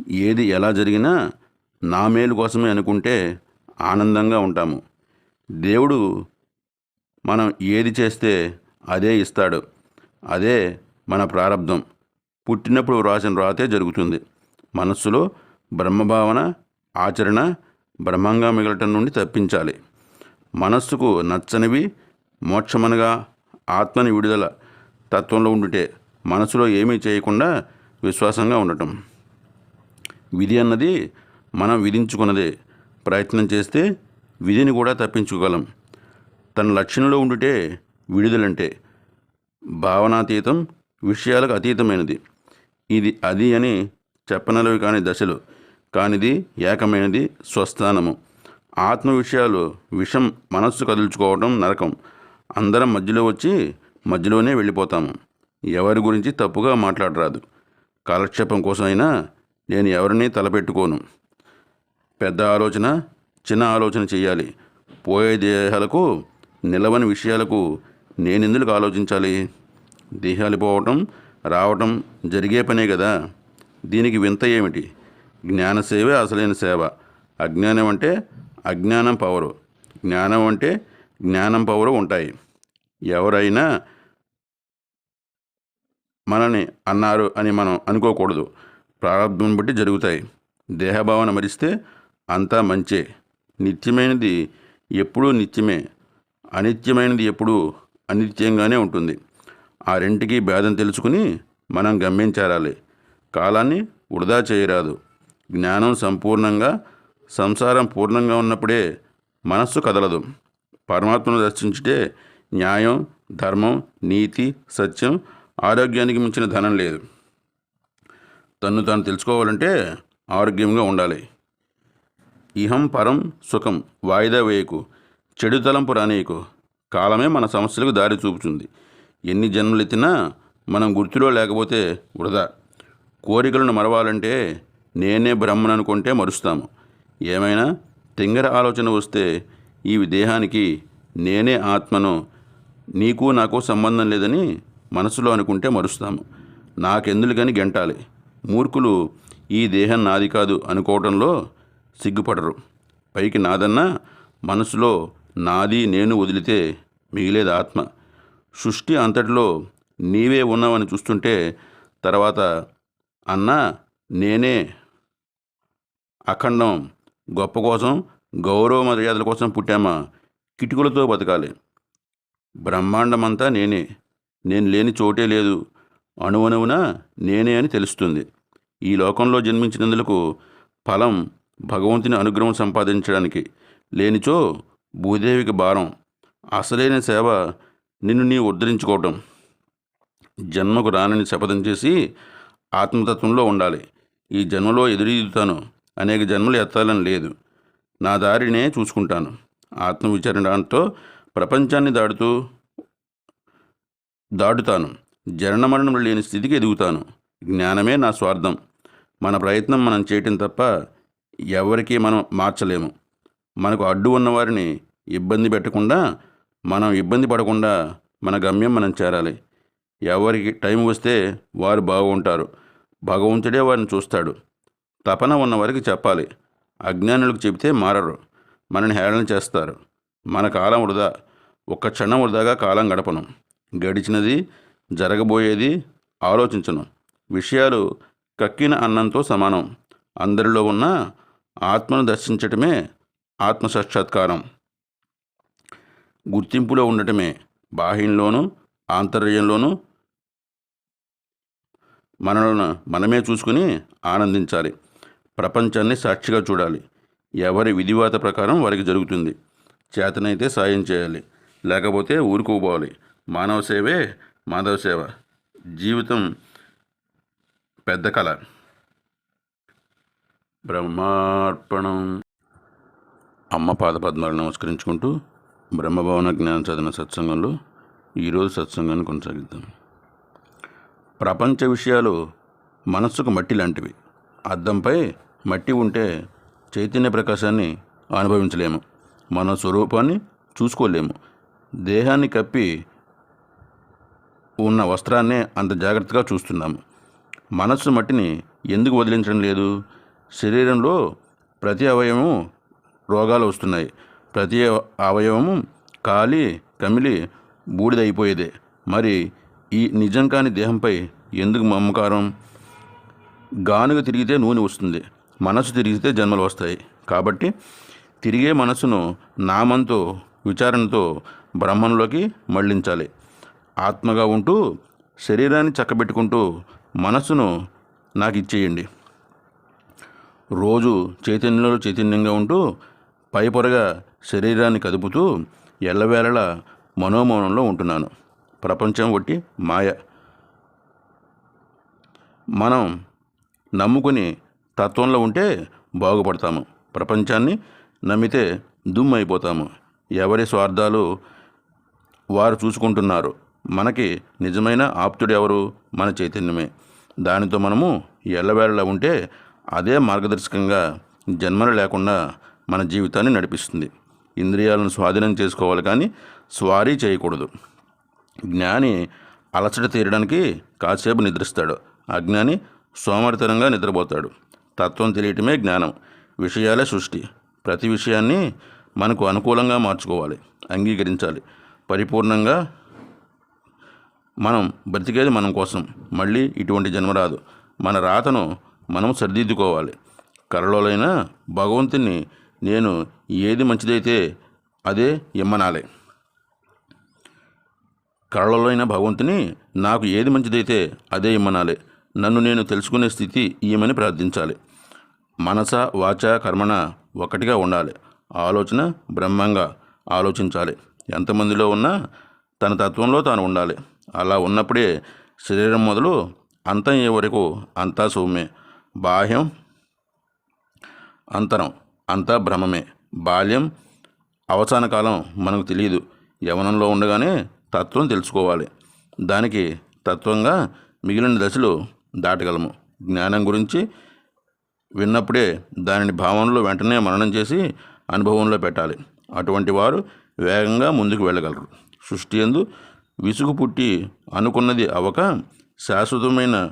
S1: ఏది ఎలా జరిగినా నా మేలు కోసమే అనుకుంటే ఆనందంగా ఉంటాము. దేవుడు మనం ఏది చేస్తే అదే ఇస్తాడు. అదే మన ప్రారంధం. పుట్టినప్పుడు వ్రాసిన రాతే జరుగుతుంది. మనస్సులో బ్రహ్మభావన, ఆచరణ బ్రహ్మంగా మిగలటం నుండి తప్పించాలి. మనస్సుకు నచ్చనివి మోక్షమనగా ఆత్మని విడుదల తత్వంలో ఉండుటే మనసులో ఏమీ చేయకుండా విశ్వాసంగా ఉండటం. విధి అన్నది మనం విధించుకున్నదే. ప్రయత్నం చేస్తే విధిని కూడా తప్పించుకోగలం. తన లక్ష్యంలో ఉండుటే విడుదలంటే. భావనాతీతం విషయాలకు అతీతమైనది. ఇది అది అని చెప్పనలవి కాని దశలు, కానిది ఏకమైనది స్వస్థానము. ఆత్మ విషయాలు విషం. మనస్సు కదుల్చుకోవడం నరకం. అందరం మధ్యలో వచ్చి మధ్యలోనే వెళ్ళిపోతాము. ఎవరి గురించి తప్పుగా మాట్లాడరాదు. కాలక్షేపం కోసమైనా నేను ఎవరిని తలపెట్టుకోను. పెద్ద ఆలోచన, చిన్న ఆలోచన చేయాలి. పోయే దేహాలకు, నిలవని విషయాలకు నేనెందుకు ఆలోచించాలి? దేహాలు పోవటం రావటం జరిగే పనే కదా. దీనికి వింత ఏమిటి? జ్ఞానసేవే అసలైన సేవ. అజ్ఞానం అంటే అజ్ఞానం పవరు, జ్ఞానం అంటే జ్ఞానం పవరు ఉంటాయి. ఎవరైనా మనని అన్నారు అని మనం అనుకోకూడదు. ప్రారంభం బట్టి జరుగుతాయి. దేహభావన మరిస్తే అంతా మంచే. నిత్యమైనది ఎప్పుడూ నిత్యమే, అనిత్యమైనది ఎప్పుడూ అనిత్యంగానే ఉంటుంది. ఆ రెంటికి భేదం తెలుసుకుని మనం గమ్యం చేరాలి. కాలాన్ని వృధా చేయరాదు. జ్ఞానం సంపూర్ణంగా, సంసారం పూర్ణంగా ఉన్నప్పుడే మనస్సు కదలదు. పరమాత్మను దర్శించితే న్యాయం, ధర్మం, నీతి, సత్యం, ఆరోగ్యానికి మించిన ధనం లేదు. తన్ను తాను తెలుసుకోవాలంటే ఆరోగ్యంగా ఉండాలి. ఇహం పరం సుఖం వాయిదా వేయకు, చెడు తలంపు రానీయకు. కాలమే మన సమస్యలకు దారి చూపుతుంది. ఎన్ని జన్మలెత్తినా మనం గుర్తులో లేకపోతే వృధా. కోరికలను మరవాలంటే నేనే బ్రహ్మను అనుకుంటే మరుస్తాము. ఏమైనా తింగర ఆలోచన వస్తే ఈ దేహానికి నేనే ఆత్మను, నీకు నాకు సంబంధం లేదని మనసులో అనుకుంటే మరుస్తాము. నాకెందుకని గెంటాలి. మూర్ఖులు ఈ దేహం నాది కాదు అనుకోవడంలో సిగ్గుపడరు. పైకి నాదన్నా మనసులో నాది నేను వదిలితే మిగిలేది ఆత్మ. సృష్టి అంతటిలో నీవే ఉన్నావని చూస్తుంటే తర్వాత అన్నా నేనే అఖండం. గొప్ప కోసం, గౌరవ మర్యాదల కోసం పుట్టామా? కిటుకులతో బతకాలి. బ్రహ్మాండమంతా నేనే. నేను లేని చోటే లేదు. అణువణువున నేనే అని తెలుస్తుంది. ఈ లోకంలో జన్మించినందులకు ఫలం భగవంతుని అనుగ్రహం సంపాదించడానికి. లేనిచో భూదేవికి భారం. అసలైన సేవ నిన్ను నీ ఉద్ధరించుకోవటం. జన్మకు రానని శపథం చేసి ఆత్మతత్వంలో ఉండాలి. ఈ జన్మలో ఎదురీదుతాను, అనేక జన్మలు ఎత్తాలని లేదు. నా దారినే చూసుకుంటాను. ఆత్మవిచారణతో ప్రపంచాన్ని దాటుతాను. జననమరణం లేని స్థితికి ఎదుగుతాను. జ్ఞానమే నా స్వార్థం. మన ప్రయత్నం మనం చేయటం తప్ప ఎవరికి మనం మార్చలేము. మనకు అడ్డు ఉన్నవారిని ఇబ్బంది పెట్టకుండా, మనం ఇబ్బంది పడకుండా మన గమ్యం మనం చేరాలి. ఎవరికి టైం వస్తే వారు బాగుంటారు. భగవంతుడే వారిని చూస్తాడు. తపన ఉన్నవారికి చెప్పాలి. అజ్ఞానులకు చెబితే మారరు. మనని హేళన చేస్తారు. మన కాలం వృధా. ఒక్క క్షణం వృధాగా కాలం గడపను. గడిచినది, జరగబోయేది ఆలోచించను. విషయాలు కక్కిన అన్నంతో సమానం. అందరిలో ఉన్న ఆత్మను దర్శించటమే ఆత్మసాక్షాత్కారం. గుర్తింపులో ఉండటమే. బాహ్యంలోనూ ఆంతర్యంలోనూ మనలను మనమే చూసుకుని ఆనందించాలి. ప్రపంచాన్ని సాక్షిగా చూడాలి. ఎవరి విధివాత ప్రకారం వారికి జరుగుతుంది. చేతనైతే సాయం చేయాలి, లేకపోతే ఊరుకోపోవాలి. మానవ సేవే మాధవ సేవ. జీవితం పెద్ద కళ. బ్రహ్మార్పణం. అమ్మ పాదపద్మాలు నమస్కరించుకుంటూ బ్రహ్మభవన జ్ఞాన సాధన సత్సంగంలో ఈరోజు సత్సంగాన్ని కొనసాగిద్దాం. ప్రపంచ విషయాలు మనస్సుకు మట్టి లాంటివి. అద్దంపై మట్టి ఉంటే చైతన్య ప్రకాశాన్ని అనుభవించలేము. మన స్వరూపాన్ని చూసుకోలేము. దేహాన్ని కప్పి ఉన్న వస్త్రాన్నే అంత జాగ్రత్తగా చూస్తున్నాము. మనస్సు మట్టిని ఎందుకు వదిలించడం లేదు? శరీరంలో ప్రతి అవయవము రోగాలు వస్తున్నాయి. ప్రతి అవయవము కాలి కమిలి బూడిదైపోయేదే. మరి ఈ నిజం కాని దేహంపై ఎందుకు మమకారం? గానుగ తిరిగితే నూనె వస్తుంది, మనసు తిరిగితే జన్మలు వస్తాయి. కాబట్టి తిరిగే మనసును నామంతో విచారణతో బ్రహ్మంలోకి మళ్లించాలి. ఆత్మగా ఉంటూ శరీరాన్ని చక్కబెట్టుకుంటూ మనస్సును నాకు ఇచ్చేయండి. రోజు చైతన్యంలో చైతన్యంగా ఉంటూ పైపొరగా శరీరాన్ని కదుపుతూ ఎల్లవేళలా మనోమౌనంలో ఉంటున్నాను. ప్రపంచం ఒట్టి మాయ. మనం నమ్ముకుని తత్వంలో ఉంటే బాగుపడతాము. ప్రపంచాన్ని నమ్మితే దుమ్ము అయిపోతాము. ఎవరి స్వార్థాలు వారు చూసుకుంటున్నారు. మనకి నిజమైన ఆప్తుడు ఎవరు? మన చైతన్యమే. దానితో మనము ఎల్లవేళలా ఉంటే అదే మార్గదర్శకంగా జన్మలు లేకుండా మన జీవితాన్ని నడిపిస్తుంది. ఇంద్రియాలను స్వాధీనం చేసుకోవాలి, కానీ స్వారీ చేయకూడదు. జ్ఞాని అలసట తీరడానికి కాసేపు నిద్రిస్తాడు. అజ్ఞాని సోమరితనంగా నిద్రపోతాడు. తత్వం తెలియటమే జ్ఞానం. విషయాలే సృష్టి. ప్రతి విషయాన్ని మనకు అనుకూలంగా మార్చుకోవాలి, అంగీకరించాలి. పరిపూర్ణంగా మనం బ్రతికేది మనం కోసం. మళ్ళీ ఇటువంటి జన్మ రాదు. మన రాతను మనం సరిదిద్దుకోవాలి. కలలోనైన భగవంతుని నేను ఏది మంచిదైతే అదే ఇమ్మనాలి. కళలోనైన భగవంతుని నాకు ఏది మంచిదైతే అదే ఇమ్మనాలి. నన్ను నేను తెలుసుకునే స్థితి ఇయ్యమని ప్రార్థించాలి. మనస వాచ కర్మణ ఒకటిగా ఉండాలి. ఆలోచన బ్రహ్మంగా ఆలోచించాలి. ఎంతమందిలో ఉన్నా తన తత్వంలో తాను ఉండాలి. అలా ఉన్నప్పుడే శరీరం మొదలు అంతం అయ్యే వరకు అంతా సౌమ్యే. బాహ్యం అంతరం అంతా భ్రమమే. బాల్యం అవసాన కాలం మనకు తెలియదు. యవనంలో ఉండగానే తత్వం తెలుసుకోవాలి. దానికి తత్వంగా మిగిలిన దశలు దాటగలము. జ్ఞానం గురించి విన్నప్పుడే దానిని భావనలో వెంటనే మననం చేసి అనుభవంలో పెట్టాలి. అటువంటి వారు వేగంగా ముందుకు వెళ్ళగలరు. సృష్టి యందు విసుగు పుట్టి అనుకున్నది అవక శాశ్వతమైన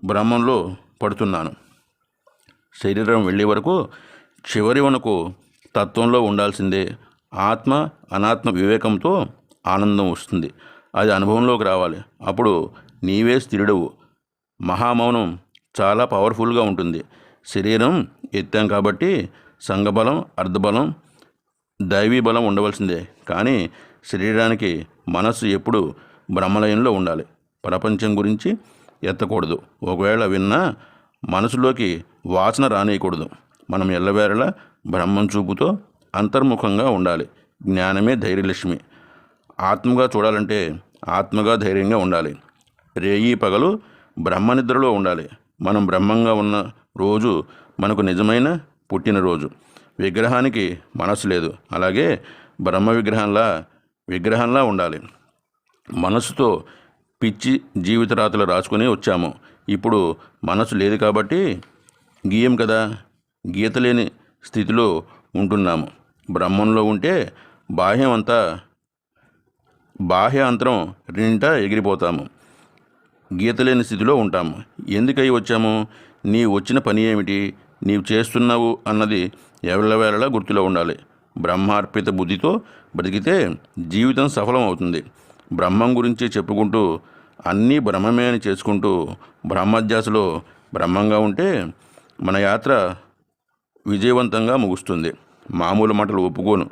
S1: బ్రహ్మంలో పడుతున్నాను. శరీరం వెళ్ళే వరకు చివరి వరకు తత్వంలో ఉండాల్సిందే. ఆత్మ అనాత్మ వివేకంతో ఆనందం వస్తుంది. అది అనుభవంలోకి రావాలి. అప్పుడు నీవే స్థిరుడవు. మహామౌనం చాలా పవర్ఫుల్గా ఉంటుంది. శరీరం ఎత్తాం కాబట్టి సంఘబలం, అర్ధబలం, దైవీ బలం ఉండవలసిందే. కానీ శరీరానికి మనస్సు ఎప్పుడు బ్రహ్మలయంలో ఉండాలి. ప్రపంచం గురించి ఎత్తకూడదు. ఒకవేళ విన్నా మనసులోకి వాసన రానియకూడదు. మనం ఎల్లవేళలా బ్రహ్మం చూపుతో అంతర్ముఖంగా ఉండాలి. జ్ఞానమే ధైర్యలక్ష్మి. ఆత్మగా చూడాలంటే ఆత్మగా ధైర్యంగా ఉండాలి. రేయి పగలు బ్రహ్మనిద్రలో ఉండాలి. మనం బ్రహ్మంగా ఉన్న రోజు మనకు నిజమైన పుట్టినరోజు. విగ్రహానికి మనసు లేదు. అలాగే బ్రహ్మ విగ్రహంలా ఉండాలి. మనసుతో పిచ్చి జీవిత రాతలు రాసుకుని వచ్చాము. ఇప్పుడు మనసు లేదు కాబట్టి గీయం కదా. గీత లేని స్థితిలో ఉంటున్నాము. బ్రహ్మంలో ఉంటే బాహ్య అంతరం రెండింటా ఎగిరిపోతాము. గీత లేని స్థితిలో ఉంటాము. ఎందుకై వచ్చాము? నీవు వచ్చిన పని ఏమిటి, నీవు చేస్తున్నావు అన్నది ఎల్లవేళలా గుర్తులో ఉండాలి. బ్రహ్మార్పిత బుద్ధితో బ్రతికితే జీవితం సఫలం అవుతుంది. బ్రహ్మం గురించి చెప్పుకుంటూ అన్నీ బ్రహ్మమే అని చేసుకుంటూ బ్రహ్మధ్యాసలో బ్రహ్మంగా ఉంటే మన యాత్ర విజయవంతంగా ముగుస్తుంది. మామూలు మాటలు ఒప్పుకోను.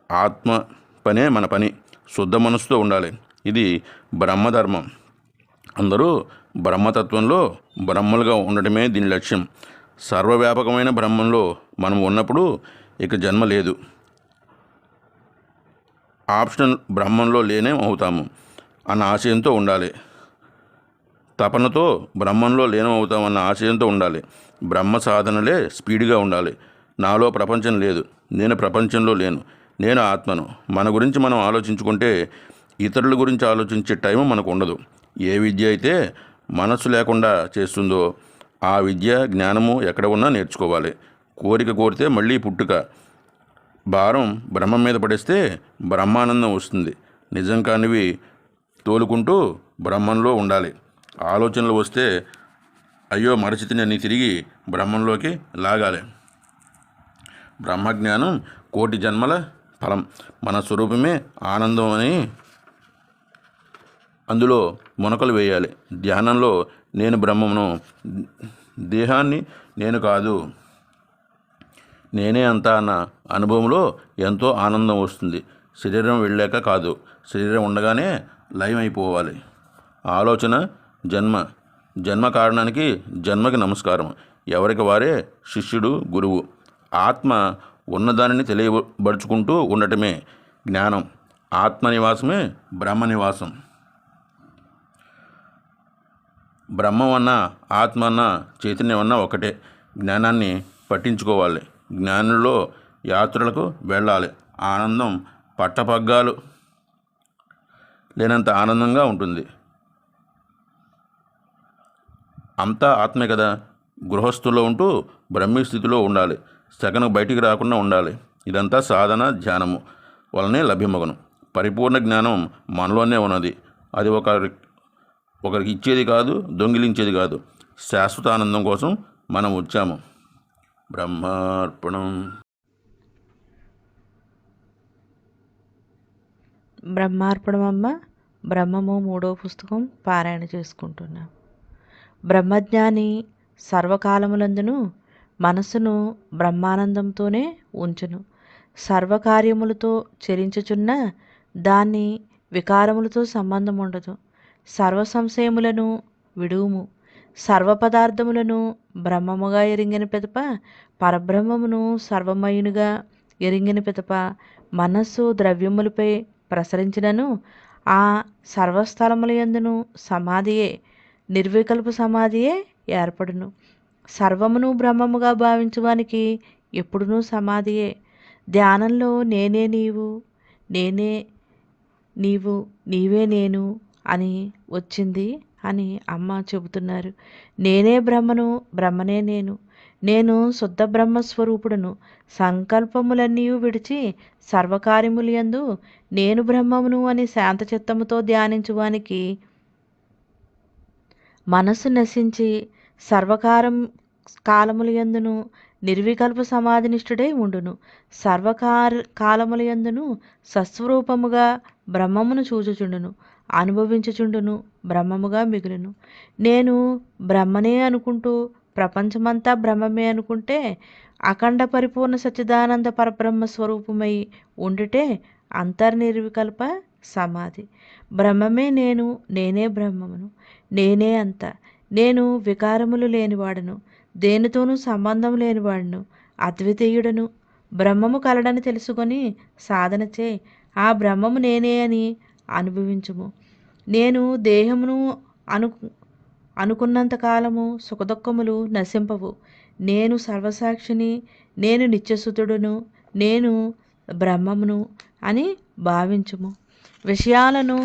S1: ఆత్మ పనే మన పని. శుద్ధ మనసుతో ఉండాలి. ఇది బ్రహ్మధర్మం. అందరూ బ్రహ్మతత్వంలో బ్రహ్మలుగా ఉండటమే దీని లక్ష్యం. సర్వవ్యాపకమైన బ్రహ్మంలో మనం ఉన్నప్పుడు ఇక జన్మ లేదు. ఆప్షనల్ బ్రహ్మంలో లేనే అవుతాము అన్న ఆశయంతో ఉండాలి. తపనతో బ్రహ్మంలో లీనం అవుతామన్న ఆశయంతో ఉండాలి. బ్రహ్మ సాధనలే స్పీడ్గా ఉండాలి. నాలో ప్రపంచం లేదు, నేను ప్రపంచంలో లేను, నేను ఆత్మను. మన గురించి మనం ఆలోచించుకుంటే ఇతరుల గురించి ఆలోచించే టైం మనకు ఉండదు. ఏ విద్య అయితే మనస్సు లేకుండా చేస్తుందో ఆ విద్య జ్ఞానము ఎక్కడ ఉన్నా నేర్చుకోవాలి. కోరిక కోరితే మళ్ళీ పుట్టుక. భారం బ్రహ్మం మీద పడేస్తే బ్రహ్మానందం వస్తుంది. నిజం కానివి తోలుకుంటూ బ్రహ్మంలో ఉండాలి. ఆలోచనలు వస్తే అయ్యో మరచితిని అని తిరిగి బ్రహ్మంలోకి లాగాలి. బ్రహ్మజ్ఞానం కోటి జన్మల ఫలం. మన స్వరూపమే ఆనందం అని అందులో మునకలు వేయాలి. ధ్యానంలో నేను బ్రహ్మమును, దేహాన్ని నేను కాదు, నేనే అంతా అన్న అనుభవంలో ఎంతో ఆనందం వస్తుంది. శరీరం వెళ్ళాక కాదు, శరీరం ఉండగానే లయం అయిపోవాలి. ఆలోచన జన్మ, జన్మ కారణానికి జన్మకి నమస్కారం. ఎవరికి వారే శిష్యుడు, గురువు. ఆత్మ ఉన్నదానిని తెలియబరుచుకుంటూ ఉండటమే జ్ఞానం. ఆత్మ నివాసమే బ్రహ్మ నివాసం. బ్రహ్మం అన్నా ఆత్మ అన్నా చైతన్యం అన్నా ఒకటే. జ్ఞానాన్ని పట్టించుకోవాలి. జ్ఞానంలో యాత్రలకు వెళ్ళాలి. ఆనందం పట్టపగ్గాలు లేనంత ఆనందంగా ఉంటుంది. అంతా ఆత్మే కదా. గృహస్థుల్లో ఉంటూ బ్రహ్మీ స్థితిలో ఉండాలి. సెకను బయటికి రాకుండా ఉండాలి. ఇదంతా సాధన, ధ్యానము వలనే లభ్యమగును. పరిపూర్ణ జ్ఞానం మనలోనే ఉన్నది. అది ఒకరికి ఇచ్చేది కాదు, దొంగిలించేది కాదు. శాశ్వత ఆనందం కోసం మనం వచ్చాము. బ్రహ్మార్పణం.
S2: బ్రహ్మార్పణమమ్మ. బ్రహ్మము 3వ పుస్తకం పారాయణ చేసుకుంటున్నాం. బ్రహ్మజ్ఞాని సర్వకాలములందును మనస్సును బ్రహ్మానందంతోనే ఉంచును. సర్వకార్యములతో చరించుచున్న దాన్ని వికారములతో సంబంధం ఉండదు. సర్వ సంశయములను విడువుము. సర్వ పదార్థములను బ్రహ్మముగా ఎరింగిన పిదప పరబ్రహ్మమును సర్వమయునిగా ఎరింగిన పిదప మనస్సు ద్రవ్యములపై ప్రసరించినను ఆ సర్వస్థలములయందును సమాధియే, నిర్వికల్ప సమాధియే ఏర్పడును. సర్వమును బ్రహ్మముగా భావించువానికి ఎప్పుడునూ సమాధియే. ధ్యానంలో నేనే నీవు, నేనే నీవు, నీవే నేను అని వచ్చింది అని అమ్మ చెబుతున్నారు. నేనే బ్రహ్మను, బ్రహ్మనే నేను. నేను శుద్ధ బ్రహ్మస్వరూపుడను. సంకల్పములన్నీ విడిచి సర్వకార్యములందు నేను బ్రహ్మమును అని శాంతచిత్తముతో ధ్యానించువానికి మనస్సు నశించి కాలములయందును నిర్వికల్ప సమాధినిష్ఠుడై ఉండును. కాలములయందును సస్వరూపముగా బ్రహ్మమును చూచుచుండును, అనుభవించుచుండును, బ్రహ్మముగా మిగులును. నేను బ్రహ్మనే అనుకుంటూ ప్రపంచమంతా బ్రహ్మమే అనుకుంటే అఖండ పరిపూర్ణ సచ్చిదానంద పరబ్రహ్మ స్వరూపమై ఉండుటే అంతర్నిర్వికల్ప సమాధి. బ్రహ్మమే నేను, నేనే బ్రహ్మమును, నేనే అంత. నేను వికారములు లేనివాడను, దేనితోనూ సంబంధం లేనివాడను, అద్వితీయుడను. బ్రహ్మము కలడని తెలుసుకొని సాధనచే ఆ బ్రహ్మము నేనే అని అనుభవించుము. నేను దేహమును అనుకున్నంత కాలము సుఖదుఖములు నశింపవు. నేను సర్వసాక్షిని, నేను నిత్యసుతుడును, నేను బ్రహ్మమును అని భావించుము. విషయాలను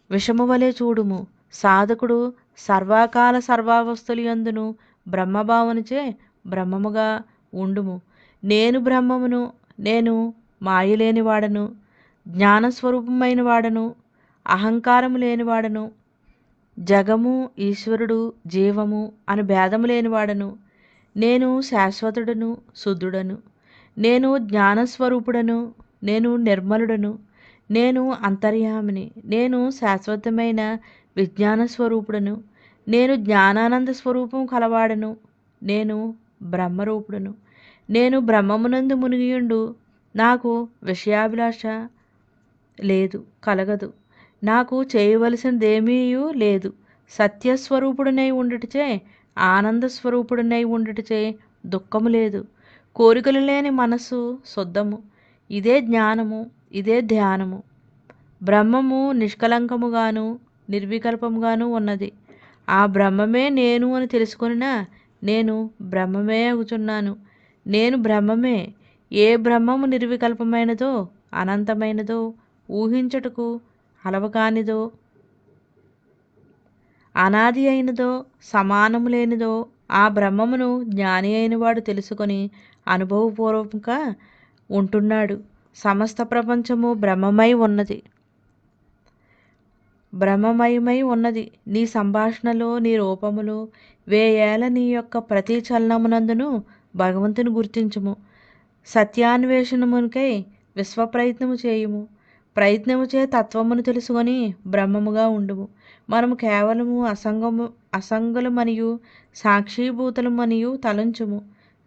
S2: విషము వలె చూడుము. సాధకుడు సర్వకాల సర్వావస్థలయందును బ్రహ్మభావనచే బ్రహ్మముగా ఉండుము. నేను బ్రహ్మమును, నేను మాయలేని వాడను, జ్ఞానస్వరూపమైన వాడను, అహంకారము లేనివాడను, జగము, ఈశ్వరుడు, జీవము అని భేదము లేనివాడను. నేను శాశ్వతుడను, శుద్ధుడను. నేను జ్ఞానస్వరూపుడను, నేను నిర్మలుడను, నేను అంతర్యామిని, నేను శాశ్వతమైన విజ్ఞాన స్వరూపుడను, నేను జ్ఞానానంద స్వరూపం కలవాడను, నేను బ్రహ్మరూపుడను, నేను బ్రహ్మమునందు మునిగియుండు, నాకు విషయాభిలాష లేదు, కలగదు, నాకు చేయవలసినదేమీయూ లేదు. సత్యస్వరూపుడనై ఉండుటచే, ఆనంద స్వరూపుడనై ఉండుటచే దుఃఖము లేదు. కోరికలు లేని మనస్సు శుద్ధము. ఇదే జ్ఞానము, ఇదే ధ్యానము. బ్రహ్మము నిష్కలంకముగాను నిర్వికల్పముగాను ఉన్నది. ఆ బ్రహ్మమే నేను అని తెలుసుకొనినా నేను బ్రహ్మమే అగుచున్నాను. నేను బ్రహ్మమే. ఏ బ్రహ్మము నిర్వికల్పమైనదో, అనంతమైనదో, ఊహించుటకు అలవకానిదో, అనాది అయినదో, సమానము లేనిదో ఆ బ్రహ్మమును జ్ఞాని అయినవాడు తెలుసుకొని అనుభవపూర్వకంగా ఉంటున్నాడు. సమస్త ప్రపంచము బ్రహ్మమై ఉన్నది, బ్రహ్మమయమై ఉన్నది. నీ సంభాషణలో, నీ రూపములో, వేయేల నీ యొక్క ప్రతి చలనమునందును భగవంతుని గుర్తించుము. సత్యాన్వేషణమునికై విశ్వప్రయత్నము చేయుము. ప్రయత్నముచే తత్వమును తెలుసుకొని బ్రహ్మముగా ఉండుము. మనము కేవలము అసంగులమనియు సాక్షిభూతులమనియు తలంచుము.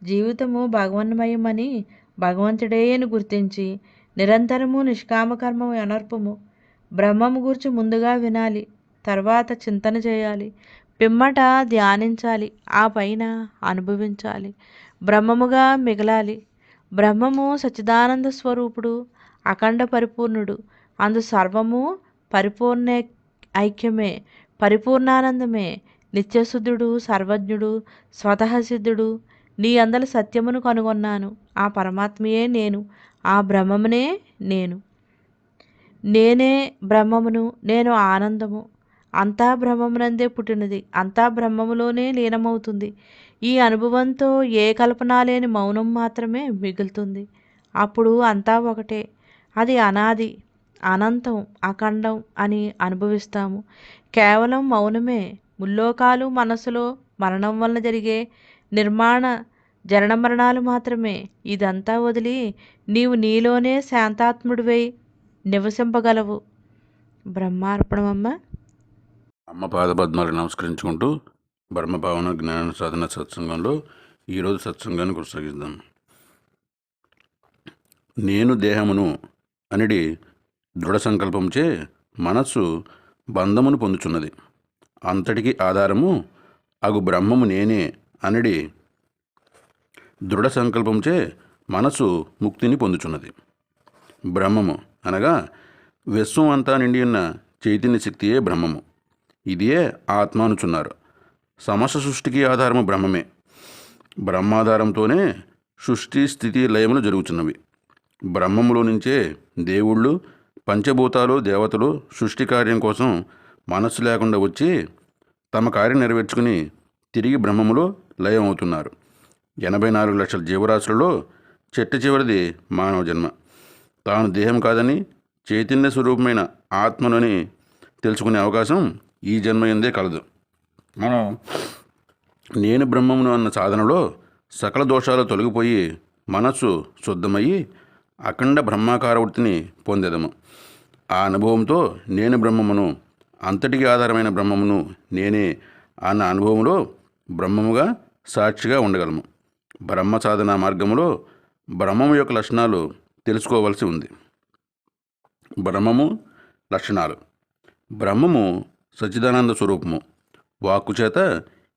S2: జీవితము భగవన్మయమని, భగవంతుడే అని గుర్తించి నిరంతరము నిష్కామకర్మ అనర్పము. బ్రహ్మము గురించి ముందుగా వినాలి, తర్వాత చింతన చేయాలి, పిమ్మట ధ్యానించాలి, ఆ పైన అనుభవించాలి, బ్రహ్మముగా మిగలాలి. బ్రహ్మము సచ్చిదానంద స్వరూపుడు, అఖండ పరిపూర్ణుడు. అందు సర్వము పరిపూర్ణ ఐక్యమే, పరిపూర్ణానందమే. నిత్యశుద్ధుడు, సర్వజ్ఞుడు, స్వతఃసిద్ధుడు. నీ అందల సత్యమును కనుగొన్నాను. ఆ పరమాత్మయే నేను, ఆ బ్రహ్మమునే నేను. నేనే బ్రహ్మమును, నేను ఆనందము. అంతా బ్రహ్మమునందే పుట్టినది, అంతా బ్రహ్మములోనే లీనమవుతుంది. ఈ అనుభవంతో ఏ కల్పన లేని మౌనం మాత్రమే మిగులుతుంది. అప్పుడు అంతా ఒకటే. అది అనాది, అనంతం, అఖండం అని అనుభవిస్తాము. కేవలం మౌనమే. ముల్లోకాలు మనసులో మరణం వలన జరిగే నిర్మాణ జనన మరణాలు మాత్రమే. ఇదంతా వదిలి నీవు నీలోనే శాంతాత్ముడివై నివసింపగలవు. బ్రహ్మార్పణమమ్మ.
S1: అమ్మ పాదపద్మాలకు నమస్కరించుకుంటూ బ్రహ్మభావన జ్ఞాన సాధన సత్సంగంలో ఈరోజు సత్సంగాన్ని కొనసాగిద్దాం. నేను దేహమును అనిడి దృఢ సంకల్పంచే మనస్సు బంధమును పొందుచున్నది. అంతటికి ఆధారము అగు బ్రహ్మము నేనే అనిడి దృఢ సంకల్పంచే మనస్సు ముక్తిని పొందుచున్నది. బ్రహ్మము అనగా విశ్వం అంతా నిండి ఉన్న చైతన్య శక్తియే బ్రహ్మము. ఇదియే ఆత్మ అనుచున్నారు. సమస్త సృష్టికి ఆధారము బ్రహ్మమే. బ్రహ్మాధారంతోనే సృష్టి స్థితి లయములు జరుగుతున్నవి. బ్రహ్మములో నుంచే దేవుళ్ళు, పంచభూతాలు, దేవతలు సృష్టి కార్యం కోసం మనస్సు లేకుండా వచ్చి తమ కార్యం నెరవేర్చుకుని తిరిగి బ్రహ్మములో లయం అవుతున్నారు. 84 లక్షల జీవరాశులలో చెట్టు చివరిది మానవ జన్మ. తాను దేహం కాదని, చైతన్య స్వరూపమైన ఆత్మనని తెలుసుకునే అవకాశం ఈ జన్మ ఎందే కలదు. మనం నేను బ్రహ్మమును అన్న సాధనలో సకల దోషాలు తొలగిపోయి మనస్సు శుద్ధమయ్యి అఖండ బ్రహ్మాకార వృత్తిని పొందేదము. ఆ అనుభవంతో నేను బ్రహ్మమును, అంతటికి ఆధారమైన బ్రహ్మమును నేనే అన్న అనుభవంలో బ్రహ్మముగా సాక్షిగా ఉండగలము. బ్రహ్మ సాధన మార్గములో బ్రహ్మము యొక్క లక్షణాలు తెలుసుకోవలసి ఉంది. బ్రహ్మము లక్షణాలు. బ్రహ్మము సచ్చిదానంద స్వరూపము. వాక్కు చేత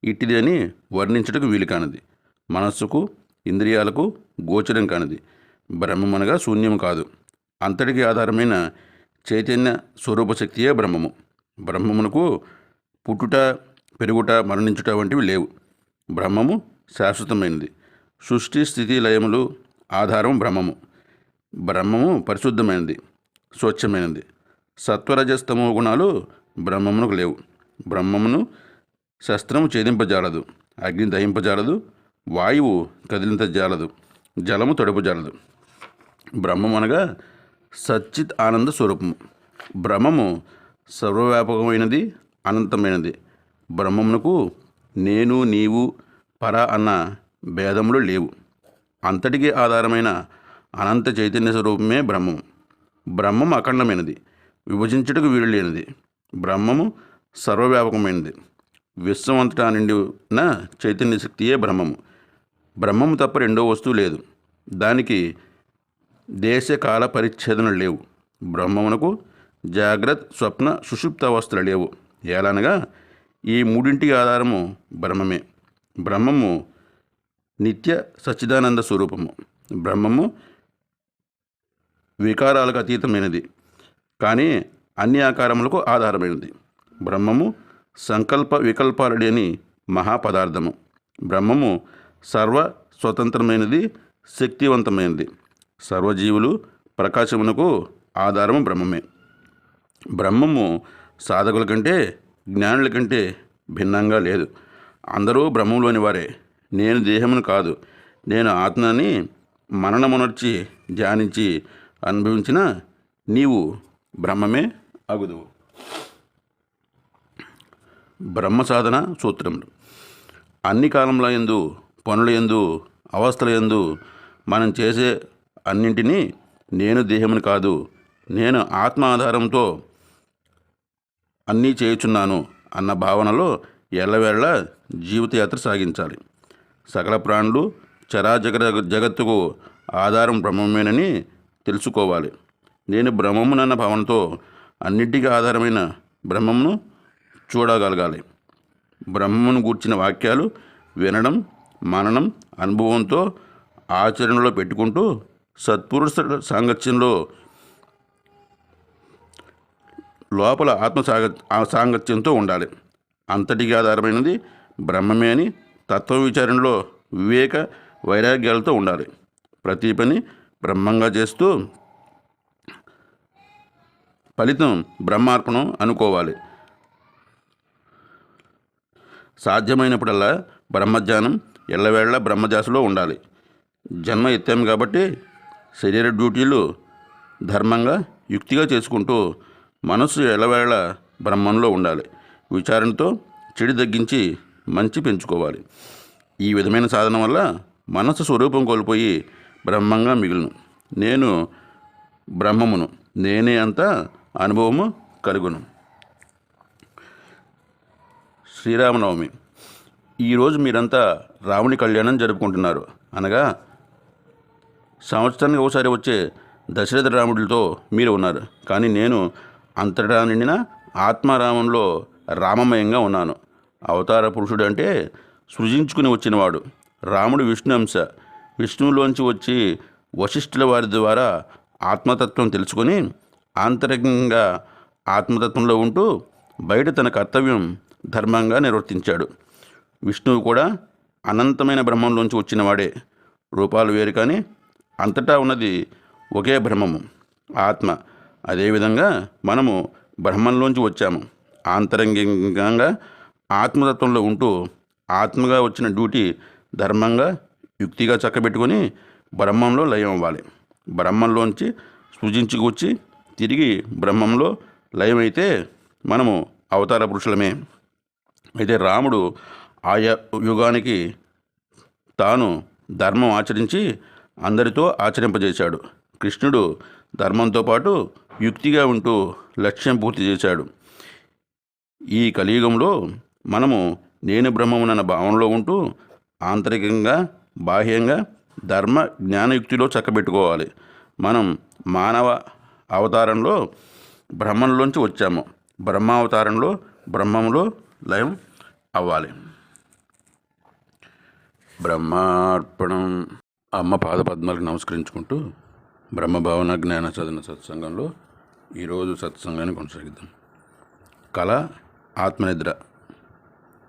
S1: ఇట్టిది అని వర్ణించుటకు వీలు కానిది. మనస్సుకు, ఇంద్రియాలకు గోచరం కానిది. బ్రహ్మమనగా శూన్యము కాదు. అంతటికి ఆధారమైన చైతన్య స్వరూప శక్తియే బ్రహ్మము. బ్రహ్మమునకు పుట్టుట, పెరుగుట, మరణించుట వంటివి లేవు. బ్రహ్మము శాశ్వతమైనది. సృష్టి స్థితి లయములు ఆధారం బ్రహ్మము. బ్రహ్మము పరిశుద్ధమైనది, స్వచ్ఛమైనది. సత్వరజస్తమో గుణాలు బ్రహ్మమునకు లేవు. బ్రహ్మమును శస్త్రము ఛేదింపజాలదు, అగ్ని దహింపజాలదు, వాయువు కదిలించజాలదు, జలము తడుపుజాలదు. బ్రహ్మము అనగా సచ్చిత్ ఆనంద స్వరూపము. బ్రహ్మము సర్వవ్యాపకమైనది, అనంతమైనది. బ్రహ్మమునకు నేను, నీవు, పర అన్న భేదములు లేవు. అంతటికీ ఆధారమైన అనంత చైతన్య స్వరూపమే బ్రహ్మము. బ్రహ్మము అఖండమైనది, విభజించుటకు వీలు లేనిది. బ్రహ్మము సర్వవ్యాపకమైనది. విశ్వం అంతటా నిండిన చైతన్య శక్తియే బ్రహ్మము. బ్రహ్మము తప్ప రెండో వస్తువు లేదు. దానికి దేశకాల పరిచ్ఛేదనలు లేవు. బ్రహ్మమునకు జాగ్రత్త, స్వప్న, సుషుప్త అవస్థలు లేవు. ఏలనగా ఈ మూడింటికి ఆధారము బ్రహ్మమే. బ్రహ్మము నిత్య సచ్చిదానంద స్వరూపము. బ్రహ్మము వికారాలకు అతీతమైనది, కానీ అన్ని ఆకారములకు ఆధారమైనది. బ్రహ్మము సంకల్ప వికల్పాలు లేని మహాపదార్థము. బ్రహ్మము సర్వ స్వతంత్రమైనది, శక్తివంతమైనది. సర్వజీవులు ప్రకాశమునకు ఆధారము బ్రహ్మమే. బ్రహ్మము సాధకుల కంటే, జ్ఞానుల కంటే భిన్నంగా లేదు. అందరూ బ్రహ్మంలోని వారే. నేను దేహమును కాదు, నేను ఆత్మని మననమునర్చి ధ్యానించి అనుభవించిన నీవు బ్రహ్మమే అగుదువు. బ్రహ్మ సాధన సూత్రములు. అన్ని కాలంలో యందు, పనుల యందు, అవస్థల యందు మనం చేసే అన్నింటినీ నేను దేహమును కాదు, నేను ఆత్మ ఆధారంతో అన్నీ చేయుచున్నాను అన్న భావనలో ఎల్లవేళ జీవితయాత్ర సాగించాలి. సకల ప్రాణులు, జగత్తుకు ఆధారం బ్రహ్మమేనని తెలుసుకోవాలి. నేను బ్రహ్మమునన్న భావనతో అన్నింటికీ ఆధారమైన బ్రహ్మమును చూడగలగాలి. బ్రహ్మమును గూర్చిన వాక్యాలు వినడం, మననం, అనుభవంతో ఆచరణలో పెట్టుకుంటూ సత్పురుష సాంగత్యంలో లోపల సాంగత్యంతో ఉండాలి. అంతటికి ఆధారమైనది బ్రహ్మమే అని తత్వ విచారణలో వివేక వైరాగ్యాలతో ఉండాలి. ప్రతి పని బ్రహ్మంగా చేస్తూ ఫలితం బ్రహ్మార్పణం అనుకోవాలి. సాధ్యమైనప్పుడల్లా బ్రహ్మజ్ఞానం ఎల్లవేళ బ్రహ్మజాసలో ఉండాలి. జన్మ ఎత్తాము కాబట్టి శరీర డ్యూటీలు ధర్మంగా, యుక్తిగా చేసుకుంటూ మనస్సు ఎల్లవేళ బ్రహ్మంలో ఉండాలి. విచారణతో చెడు తగ్గించి మంచి పెంచుకోవాలి. ఈ విధమైన సాధన వల్ల మనస్సు స్వరూపం కోల్పోయి బ్రహ్మంగా మిగులును. నేను బ్రహ్మమును, నేనే అంత అనుభవము కలుగును. శ్రీరామనవమి. ఈరోజు మీరంతా రాముని కళ్యాణం జరుపుకుంటున్నారు. అనగా సంవత్సరానికి ఒకసారి వచ్చే దశరథ రాముడితో మీరు ఉన్నారు. కానీ నేను అంతటా నిండిన ఆత్మారామంలో రామమయంగా ఉన్నాను. అవతార పురుషుడు అంటే సృజించుకుని వచ్చినవాడు. రాముడు విష్ణు అంశ. విష్ణువులోంచి వచ్చి వశిష్ఠుల వారి ద్వారా ఆత్మతత్వం తెలుసుకొని ఆంతరికంగా ఆత్మతత్వంలో ఉంటూ బయట తన కర్తవ్యం ధర్మంగా నిర్వర్తించాడు. విష్ణువు కూడా అనంతమైన బ్రహ్మంలోంచి వచ్చినవాడే. రూపాలు వేరు, కానీ అంతటా ఉన్నది ఒకే బ్రహ్మము, ఆత్మ. అదేవిధంగా మనము బ్రహ్మంలోంచి వచ్చాము. ఆంతరంగికంగా ఆత్మతత్వంలో ఉంటూ ఆత్మగా వచ్చిన డ్యూటీ ధర్మంగా, యుక్తిగా చక్కబెట్టుకొని బ్రహ్మంలో లయం అవ్వాలి. బ్రహ్మంలోంచి సృజించుకొచ్చి తిరిగి బ్రహ్మంలో లయమైతే మనము అవతార పురుషులమే. అయితే రాముడు ఆయా యుగానికి తాను ధర్మం ఆచరించి అందరితో ఆచరింపజేశాడు. కృష్ణుడు ధర్మంతో పాటు యుక్తిగా ఉంటూ లక్ష్యం పూర్తి చేశాడు. ఈ కలియుగంలో మనము నేను బ్రహ్మమునన్న భావనలో ఉంటూ ఆంతరికంగా, బాహ్యంగా ధర్మ జ్ఞానయుక్తిలో చక్కబెట్టుకోవాలి. మనం మానవ అవతారంలో బ్రహ్మంలోంచి వచ్చాము. బ్రహ్మావతారంలో బ్రహ్మంలో లయం అవ్వాలి. బ్రహ్మార్పణం. అమ్మ పాదపద్మాలకు నమస్కరించుకుంటూ బ్రహ్మభావన జ్ఞాన సాధన సత్సంగంలో ఈరోజు సత్సంగాన్ని కొనసాగిద్దాం. కళ, ఆత్మనిద్ర,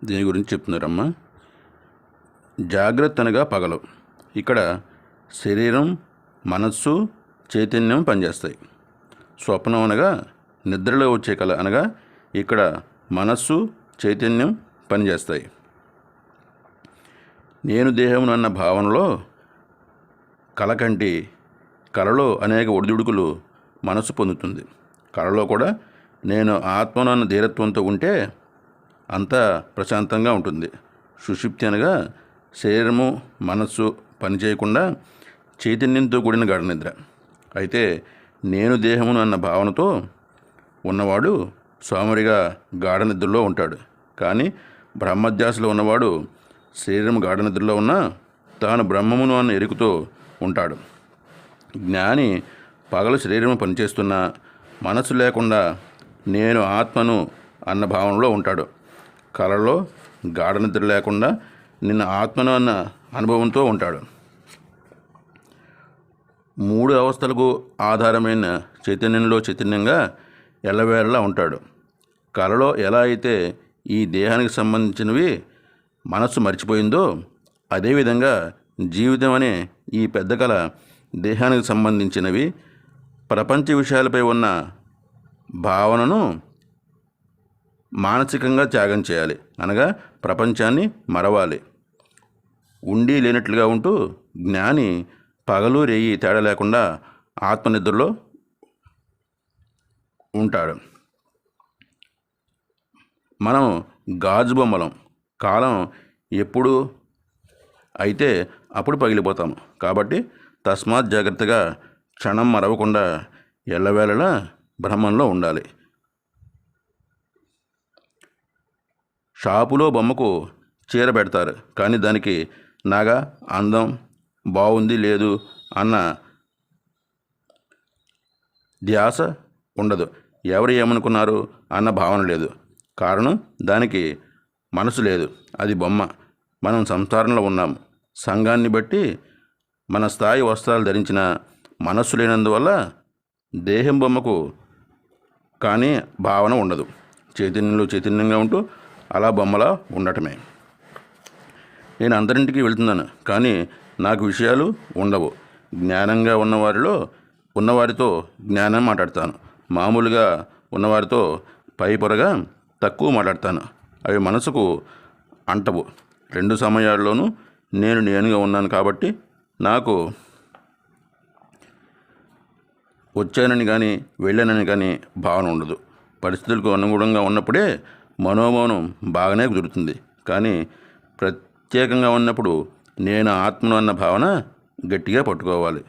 S1: దీని గురించి చెప్తున్నారమ్మ. జాగ్రత్త అనగా పగలు. ఇక్కడ శరీరం, మనస్సు, చైతన్యం పనిచేస్తాయి. స్వప్నం అనగా నిద్రలో వచ్చే కళ. అనగా ఇక్కడ మనస్సు, చైతన్యం పనిచేస్తాయి. నేను దేహమును అన్న భావనలో కళ కంటే కళలో అనేక ఒడిదుడుకులు మనస్సు పొందుతుంది. కళలో కూడా నేను ఆత్మను అన్న ధీరత్వంతో ఉంటే అంతా ప్రశాంతంగా ఉంటుంది. సుషుప్తి అనగా శరీరము, మనస్సు పనిచేయకుండా చైతన్యంతో కూడిన గాఢ నిద్ర. అయితే నేను దేహమును అన్న భావనతో ఉన్నవాడు సోమరిగా గాఢ నిద్రలో ఉంటాడు. కానీ బ్రహ్మధ్యాసలో ఉన్నవాడు శరీరం గాఢ నిద్రలో ఉన్నా తాను బ్రహ్మమును అన్న ఎరుకుతో ఉంటాడు. జ్ఞాని పగలు శరీరం పనిచేస్తున్నా మనసు లేకుండా నేను ఆత్మను అన్న భావనలో ఉంటాడు. కలలో గాఢ నిద్ర లేకుండా నిన్న ఆత్మను అన్న అనుభవంతో ఉంటాడు. 3 అవస్థలకు ఆధారమైన చైతన్యంలో చైతన్యంగా ఎల్లవేళలా ఉంటాడు. కలలో ఎలా అయితే ఈ దేహానికి సంబంధించినవి మనస్సు మర్చిపోయిందో అదేవిధంగా జీవితం అనే ఈ పెద్ద కళ దేహానికి సంబంధించినవి ప్రపంచ విషయాలపై ఉన్న భావనను మానసికంగా త్యాగం చేయాలి. అనగా ప్రపంచాన్ని మరవాలి. ఉండి లేనట్లుగా ఉంటూ జ్ఞాని పగలు రేయి తేడా లేకుండా ఆత్మనిద్రలో ఉంటాడు. మనం గాజు బొమ్మలం. కాలం ఎప్పుడు అయితే అప్పుడు పగిలిపోతాము. కాబట్టి తస్మాత్ జాగ్రత్తగా క్షణం మరవకుండా ఎల్లవేళలా బ్రహ్మంలో ఉండాలి. షాపులో బొమ్మకు చీర పెడతారు, కానీ దానికి నగ, అందం, బాగుంది లేదు అన్న ధ్యాస ఉండదు. ఎవరు ఏమనుకున్నారు అన్న భావన లేదు. కారణం దానికి మనసు లేదు. అది బొమ్మ. మనం సంసారంలో ఉన్నాం. సంఘాన్ని బట్టి మన స్థాయి వస్త్రాలు ధరించిన మనస్సు లేనందువల్ల దేహం బొమ్మకు కానీ భావన ఉండదు. చైతన్యంలో చైతన్యంగా ఉంటూ అలా బొమ్మలా ఉండటమే. నేను అందరింటికి వెళ్తున్నాను, కానీ నాకు విషయాలు ఉండవు. జ్ఞానంగా ఉన్నవారితో జ్ఞానం మాట్లాడతాను. మామూలుగా ఉన్నవారితో పై పొరగా తక్కువ మాట్లాడతాను. అవి మనసుకు అంటవు. 2 సమయాల్లోనూ నేనుగా ఉన్నాను కాబట్టి నాకు వచ్చానని కానీ వెళ్ళానని కానీ భావన ఉండదు. పరిస్థితులకు అనుగుణంగా ఉన్నప్పుడే మనోమౌనం బాగానే కుదురుతుంది. కానీ ప్రత్యేకంగా ఉన్నప్పుడు నేను ఆత్మను అన్న భావన గట్టిగా పట్టుకోవాలి.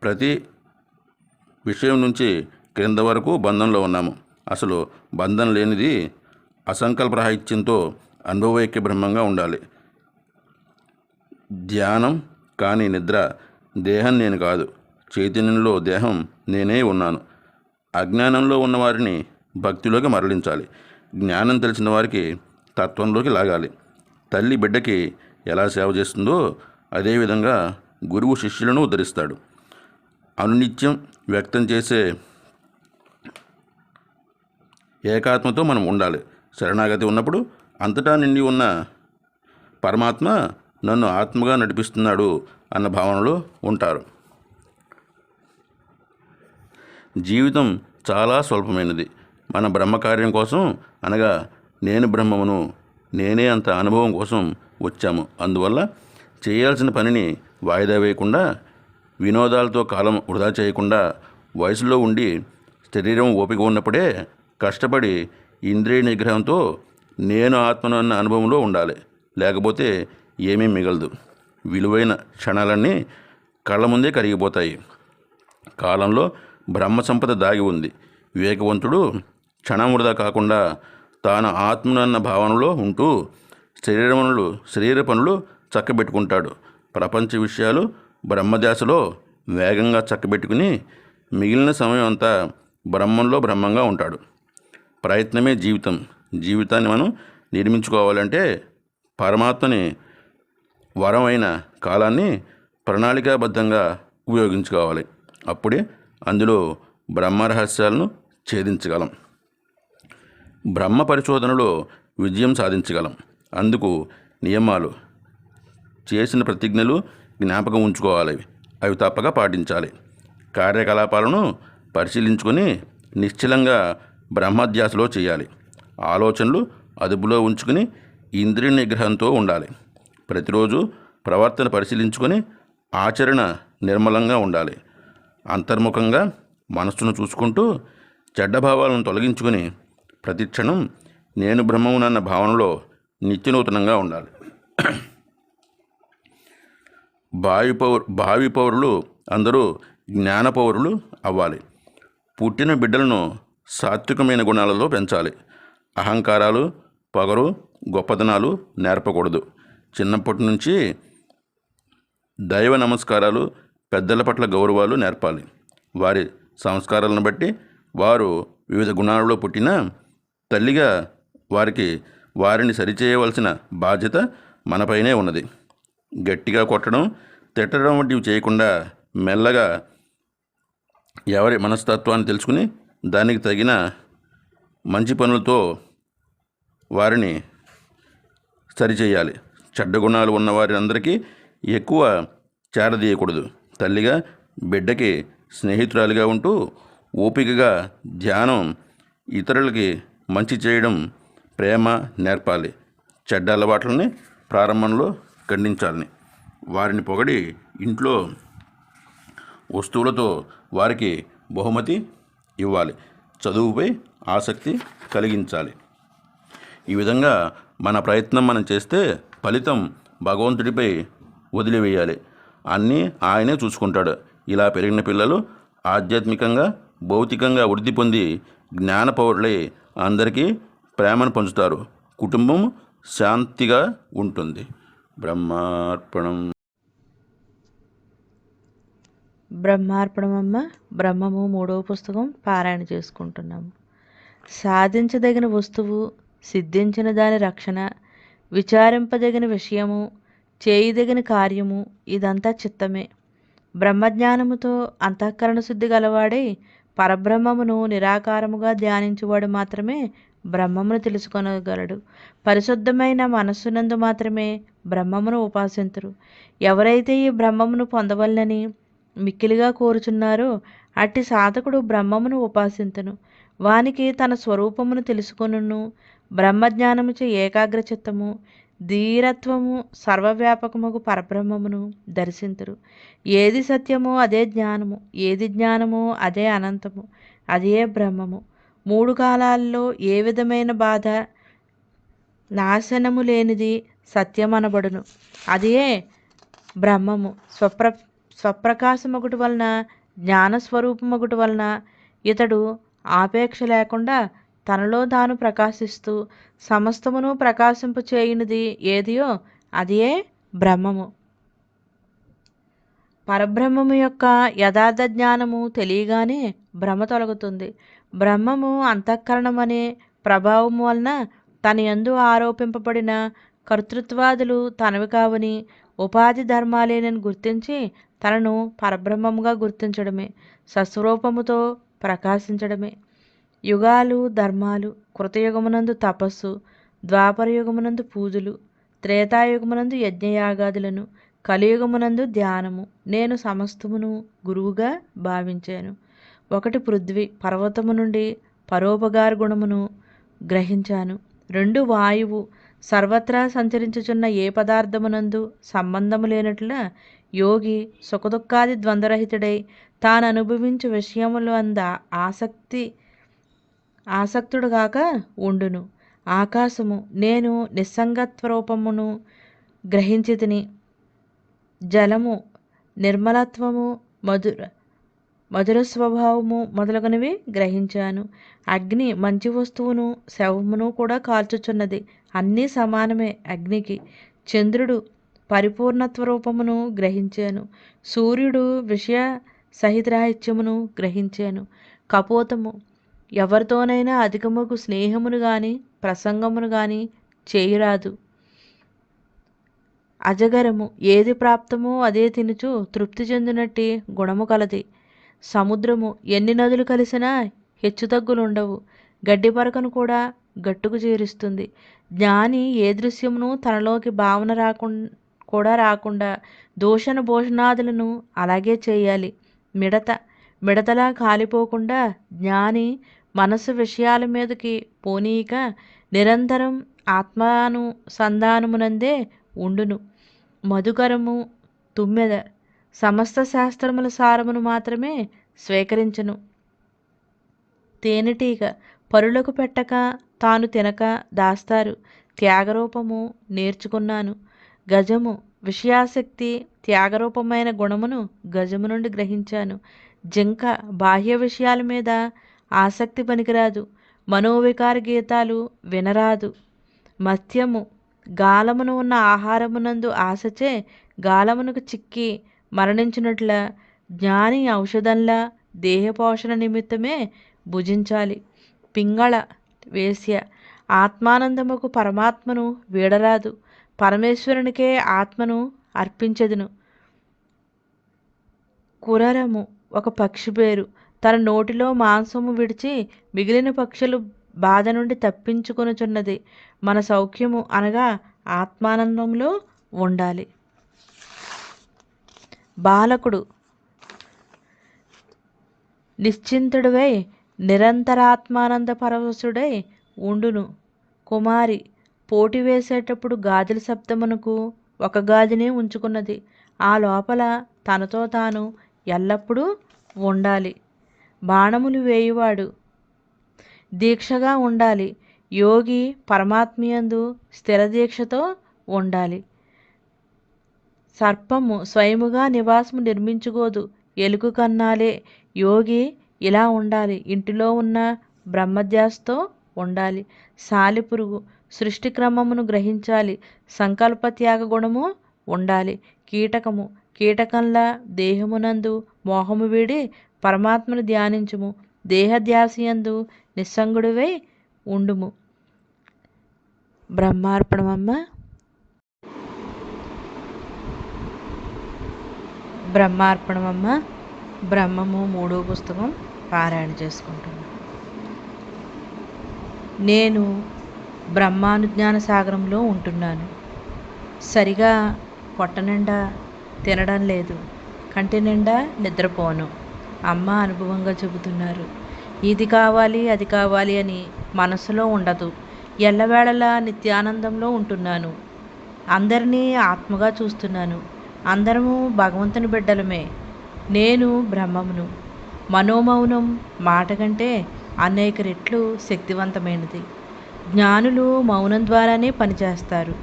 S1: ప్రతి విషయం నుంచి క్రింద వరకు బంధంలో ఉన్నాము. అసలు బంధం లేనిది అసంకల్పరాహిత్యంతో అనుభవైక్య బ్రహ్మంగా ఉండాలి. ధ్యానం కానీ నిద్ర. దేహం నేను కాదు. చైతన్యంలో దేహం నేనే ఉన్నాను. అజ్ఞానంలో ఉన్నవారిని భక్తిలోకి మరలించాలి. జ్ఞానం తెలిసిన వారికి తత్వంలోకి లాగాలి. తల్లి బిడ్డకి ఎలా సేవ చేస్తుందో అదేవిధంగా గురువు శిష్యులను ఉద్ధరిస్తాడు. అనునిత్యం వ్యక్తం చేసే ఏకాత్మతో మనం ఉండాలి. శరణాగతి ఉన్నప్పుడు అంతటా నిండి ఉన్న పరమాత్మ నన్ను ఆత్మగా నడిపిస్తున్నాడు అన్న భావనలో ఉంటారు. జీవితం చాలా స్వల్పమైనది. మన బ్రహ్మకార్యం కోసం, అనగా నేను బ్రహ్మమును, నేనే అంత అనుభవం కోసం వచ్చాము. అందువల్ల చేయాల్సిన పనిని వాయిదా వేయకుండా, వినోదాలతో కాలం వృధా చేయకుండా, వయసులో ఉండి శరీరం ఓపిక ఉన్నప్పుడే కష్టపడి ఇంద్రియ నిగ్రహంతో నేను ఆత్మను అన్న అనుభవంలో ఉండాలి. లేకపోతే ఏమీ మిగలదు. విలువైన క్షణాలన్నీ కళ్ళ ముందే కరిగిపోతాయి. కాలంలో బ్రహ్మ సంపద దాగి ఉంది. వివేకవంతుడు క్షణం వృధా కాకుండా తాను ఆత్మను అన్న భావనలో ఉంటూ శరీర పనులు చక్కబెట్టుకుంటాడు. ప్రపంచ విషయాలు బ్రహ్మధ్యాసలో వేగంగా చక్కబెట్టుకుని మిగిలిన సమయం అంతా బ్రహ్మంగా ఉంటాడు. ప్రయత్నమే జీవితం. జీవితాన్ని మనం నిర్మించుకోవాలంటే పరమాత్మని వరమైన కాలాన్ని ప్రణాళికాబద్ధంగా ఉపయోగించుకోవాలి. అప్పుడే అందులో బ్రహ్మరహస్యాలను ఛేదించగలం. బ్రహ్మ పరిశోధనలో విజయం సాధించగలం. అందుకు నియమాలు, చేసిన ప్రతిజ్ఞలు జ్ఞాపకం ఉంచుకోవాలి. అవి తప్పక పాటించాలి. కార్యకలాపాలను పరిశీలించుకొని నిశ్చలంగా బ్రహ్మధ్యాసలో చేయాలి. ఆలోచనలు అదుపులో ఉంచుకుని ఇంద్రియ నిగ్రహంతో ఉండాలి. ప్రతిరోజు ప్రవర్తన పరిశీలించుకొని ఆచరణ నిర్మలంగా ఉండాలి. అంతర్ముఖంగా మనస్సును చూసుకుంటూ చెడ్డ భావాలను తొలగించుకుని ప్రతిక్షణం నేను బ్రహ్మమునన్న భావనలో నిత్యనూతనంగా ఉండాలి. భావి పౌరులు అందరూ జ్ఞాన పౌరులు అవ్వాలి. పుట్టిన బిడ్డలను సాత్వికమైన గుణాలలో పెంచాలి. అహంకారాలు, పొగరు, గొప్పతనాలు నేర్పకూడదు. చిన్నప్పటి నుంచి దైవ నమస్కారాలు, పెద్దల పట్ల గౌరవాలు నేర్పాలి. వారి సంస్కారాలను బట్టి వారు వివిధ గుణాలలో పుట్టిన తల్లిగా వారిని సరిచేయవలసిన బాధ్యత మనపైనే ఉన్నది. గట్టిగా కొట్టడం, తిట్టడం వంటివి చేయకుండా మెల్లగా ఎవరి మనస్తత్వాన్ని తెలుసుకుని దానికి తగిన మంచి పనులతో వారిని సరిచేయాలి. చెడ్డ గుణాలు ఉన్నవారి అందరికీ ఎక్కువ చేరదీయకూడదు. తల్లిగా బిడ్డకి స్నేహితురాలిగా ఉంటూ ఓపికగా ధ్యానం, ఇతరులకి మంచి చేయడం, ప్రేమ నేర్పాలి. చెడ్డ అలవాట్లని ప్రారంభంలో ఖండించాలని, వారిని పొగడి ఇంట్లో వస్తువులతో వారికి బహుమతి ఇవ్వాలి. చదువుపై ఆసక్తి కలిగించాలి. ఈ విధంగా మన ప్రయత్నం మనం చేస్తే ఫలితం భగవంతుడిపై వదిలివేయాలి. అన్నీ ఆయనే చూసుకుంటాడు. ఇలా పెరిగిన పిల్లలు ఆధ్యాత్మికంగా, భౌతికంగా వృద్ధి పొంది జ్ఞాన పౌరులై అందరికీ ప్రేమను పంచుతారు. కుటుంబం శాంతిగా ఉంటుంది. బ్రహ్మార్పణం.
S2: బ్రహ్మార్పణమమ్మ. బ్రహ్మము 3వ పుస్తకం పారాయణ చేసుకుంటున్నాము. సాధించదగిన వస్తువు, సిద్ధించిన దాని రక్షణ, విచారింపదగిన విషయము, చేయదగిన కార్యము, ఇదంతా చిత్తమే. బ్రహ్మజ్ఞానముతో అంతఃకరణ శుద్ధి గలవాడై పరబ్రహ్మమును నిరాకారముగా ధ్యానించువాడు మాత్రమే బ్రహ్మమును తెలుసుకొనగలడు. పరిశుద్ధమైన మనస్సునందు మాత్రమే బ్రహ్మమును ఉపాసింతురు. ఎవరైతే ఈ బ్రహ్మమును పొందవలనని మిక్కిలిగా కోరుచున్నారో అట్టి సాధకుడు బ్రహ్మమును ఉపాసింతును. వానికి తన స్వరూపమును తెలుసుకొనును. బ్రహ్మజ్ఞానముచే ఏకాగ్ర చిత్తము, ధీరత్వము, సర్వవ్యాపకముగు పరబ్రహ్మమును దర్శింతురు. ఏది సత్యమో అదే జ్ఞానము, ఏది జ్ఞానమో అదే అనంతము, అదే బ్రహ్మము. 3 కాలాల్లో ఏ విధమైన బాధ, నాశనము లేనిది సత్యమనబడును. అదే బ్రహ్మము. స్వప్రకాశమగుటి వలన, జ్ఞానస్వరూపమగుటి వలన ఇతడు ఆపేక్ష లేకుండా తనలో తాను ప్రకాశిస్తూ సమస్తమును ప్రకాశింపు చేయునిది ఏదియో అదే బ్రహ్మము. పరబ్రహ్మము యొక్క యథార్థ జ్ఞానము తెలియగానే భ్రమ తొలగుతుంది. బ్రహ్మము అంతఃకరణం అనే ప్రభావము వలన తన యందు ఆరోపింపబడిన కర్తృత్వాదులు తనవి కావని, ఉపాధి ధర్మాలేనని గుర్తించి తనను పరబ్రహ్మముగా గుర్తించడమే, సస్వరూపముతో ప్రకాశించడమే. యుగాలు ధర్మాలు, కృతయుగమునందు తపస్సు, ద్వాపరయుగమునందు పూజలు, త్రేతాయుగమునందు యజ్ఞయాగాదులను, కలియుగమునందు ధ్యానము, నేను సమస్తమును గురువుగా భావించాను. 1 పృథ్వీ, పర్వతము నుండి పరోపకార గుణమును గ్రహించాను. 2 వాయువు, సర్వత్రా సంచరించుచున్న ఏ పదార్థమునందు సంబంధము లేనట్ల యోగి సుఖదుఖాది ద్వంద్వరహితుడై తాను అనుభవించు విషయములు ఆసక్తుడు కాక ఉండును. ఆకాశము, నేను నిస్సంగత్వరూపమును గ్రహించి తిని. జలము, నిర్మలత్వము, మధుర స్వభావము మొదలగునవి గ్రహించాను. అగ్ని, మంచి వస్తువును శవమును కూడా కాల్చుచున్నది. అన్నీ సమానమే అగ్నికి. చంద్రుడు, పరిపూర్ణత్వ రూపమును గ్రహించాను. సూర్యుడు, విషయ సహితరాహిత్యమును గ్రహించాను. కపోతము, ఎవరితోనైనా అధికముకు స్నేహమును గాని ప్రసంగమును గాని చేయరాదు. అజగరము, ఏది ప్రాప్తమో అదే తినుచు తృప్తి చెందినట్టి గుణము కలది. సముద్రము, ఎన్ని నదులు కలిసినా హెచ్చుతగ్గులుండవు. గడ్డి పరకను కూడా గట్టుకు చేరుస్తుంది. జ్ఞాని ఏ దృశ్యమును తనలోకి భావన రాకుండా దూషణ భూషణాదులను అలాగే చేయాలి. మిడతలా కాలిపోకుండా జ్ఞాని మనసు విషయాల మీదకి పోనీయక నిరంతరం ఆత్మానుసంధానమునందే ఉండును. మధుకరము, తుమ్మెద సమస్త శాస్త్రముల సారమును మాత్రమే స్వీకరించును. తేనెటీగ, పరులకు పెట్టక తాను తినక దాస్తారు. త్యాగరూపము నేర్చుకున్నాను. గజము, విషయాసక్తి త్యాగరూపమైన గుణమును గజము నుండి గ్రహించాను. జింక బాహ్య విషయాల మీద ఆసక్తి పనికిరాదు. మనోవికార గీతాలు వినరాదు. మత్యము గాలమును ఉన్న ఆహారమునందు ఆశచే గాలమునకు చిక్కి మరణించినట్ల జ్ఞాని ఔషధంలా దేహపోషణ నిమిత్తమే భుజించాలి. పింగళ వేశ్య ఆత్మానందముకు పరమాత్మను వీడరాదు. పరమేశ్వరునికే ఆత్మను అర్పించెదను. కురరము ఒక పక్షి పేరు. తన నోటిలో మాంసము విడిచి మిగిలిన పక్షులు బాధ నుండి తప్పించుకొనుచున్నది. మన సౌఖ్యము అనగా ఆత్మానందంలో ఉండాలి. బాలకుడు నిశ్చింతుడవై నిరంతరాత్మానంద పరవశుడై ఉండును. కుమారి పోటీ వేసేటప్పుడు గాజుల శబ్దమునకు ఒక గాజునే ఉంచుకున్నది. ఆ లోపల తనతో తాను ఎల్లప్పుడూ ఉండాలి. బాణములు వేయువాడు దీక్షగా ఉండాలి. యోగి పరమాత్మయందు స్థిర దీక్షతో ఉండాలి. సర్పము స్వయముగా నివాసము నిర్మించుకోదు, ఎలుక కన్నాలే. యోగి ఇలా ఉండాలి. ఇంటిలో ఉన్న బ్రహ్మధ్యాసతో ఉండాలి. సాలిపురుగు సృష్టి క్రమమును గ్రహించాలి. సంకల్ప త్యాగ గుణము ఉండాలి. కీటకము కీటకంలా దేహమునందు మోహము వీడి పరమాత్మను ధ్యానించుము. దేహధ్యాసయందు నిస్సంగుడివై ఉండుము. బ్రహ్మార్పణమమ్మ. బ్రహ్మార్పణమమ్మ. బ్రహ్మము 3వ పుస్తకం పారాయణ చేసుకుంటున్నాను. నేను బ్రహ్మానుజ్ఞాన సాగరంలో ఉంటున్నాను. సరిగా పొట్ట నిండా తినడం లేదు, కంటి నిండా నిద్రపోను. అమ్మ అనుభవంగా చెబుతున్నారు. ఇది కావాలి అది కావాలి అని మనసులో ఉండదు. ఎల్లవేళలా నిత్యానందంలో ఉంటున్నాను. అందరినీ ఆత్మగా చూస్తున్నాను. అందరము భగవంతుని బిడ్డలమే. నేను బ్రహ్మమును. మనోమౌనం మాట కంటే అనేక రెట్లు శక్తివంతమైనది. జ్ఞానులు మౌనం ద్వారానే పనిచేస్తారు.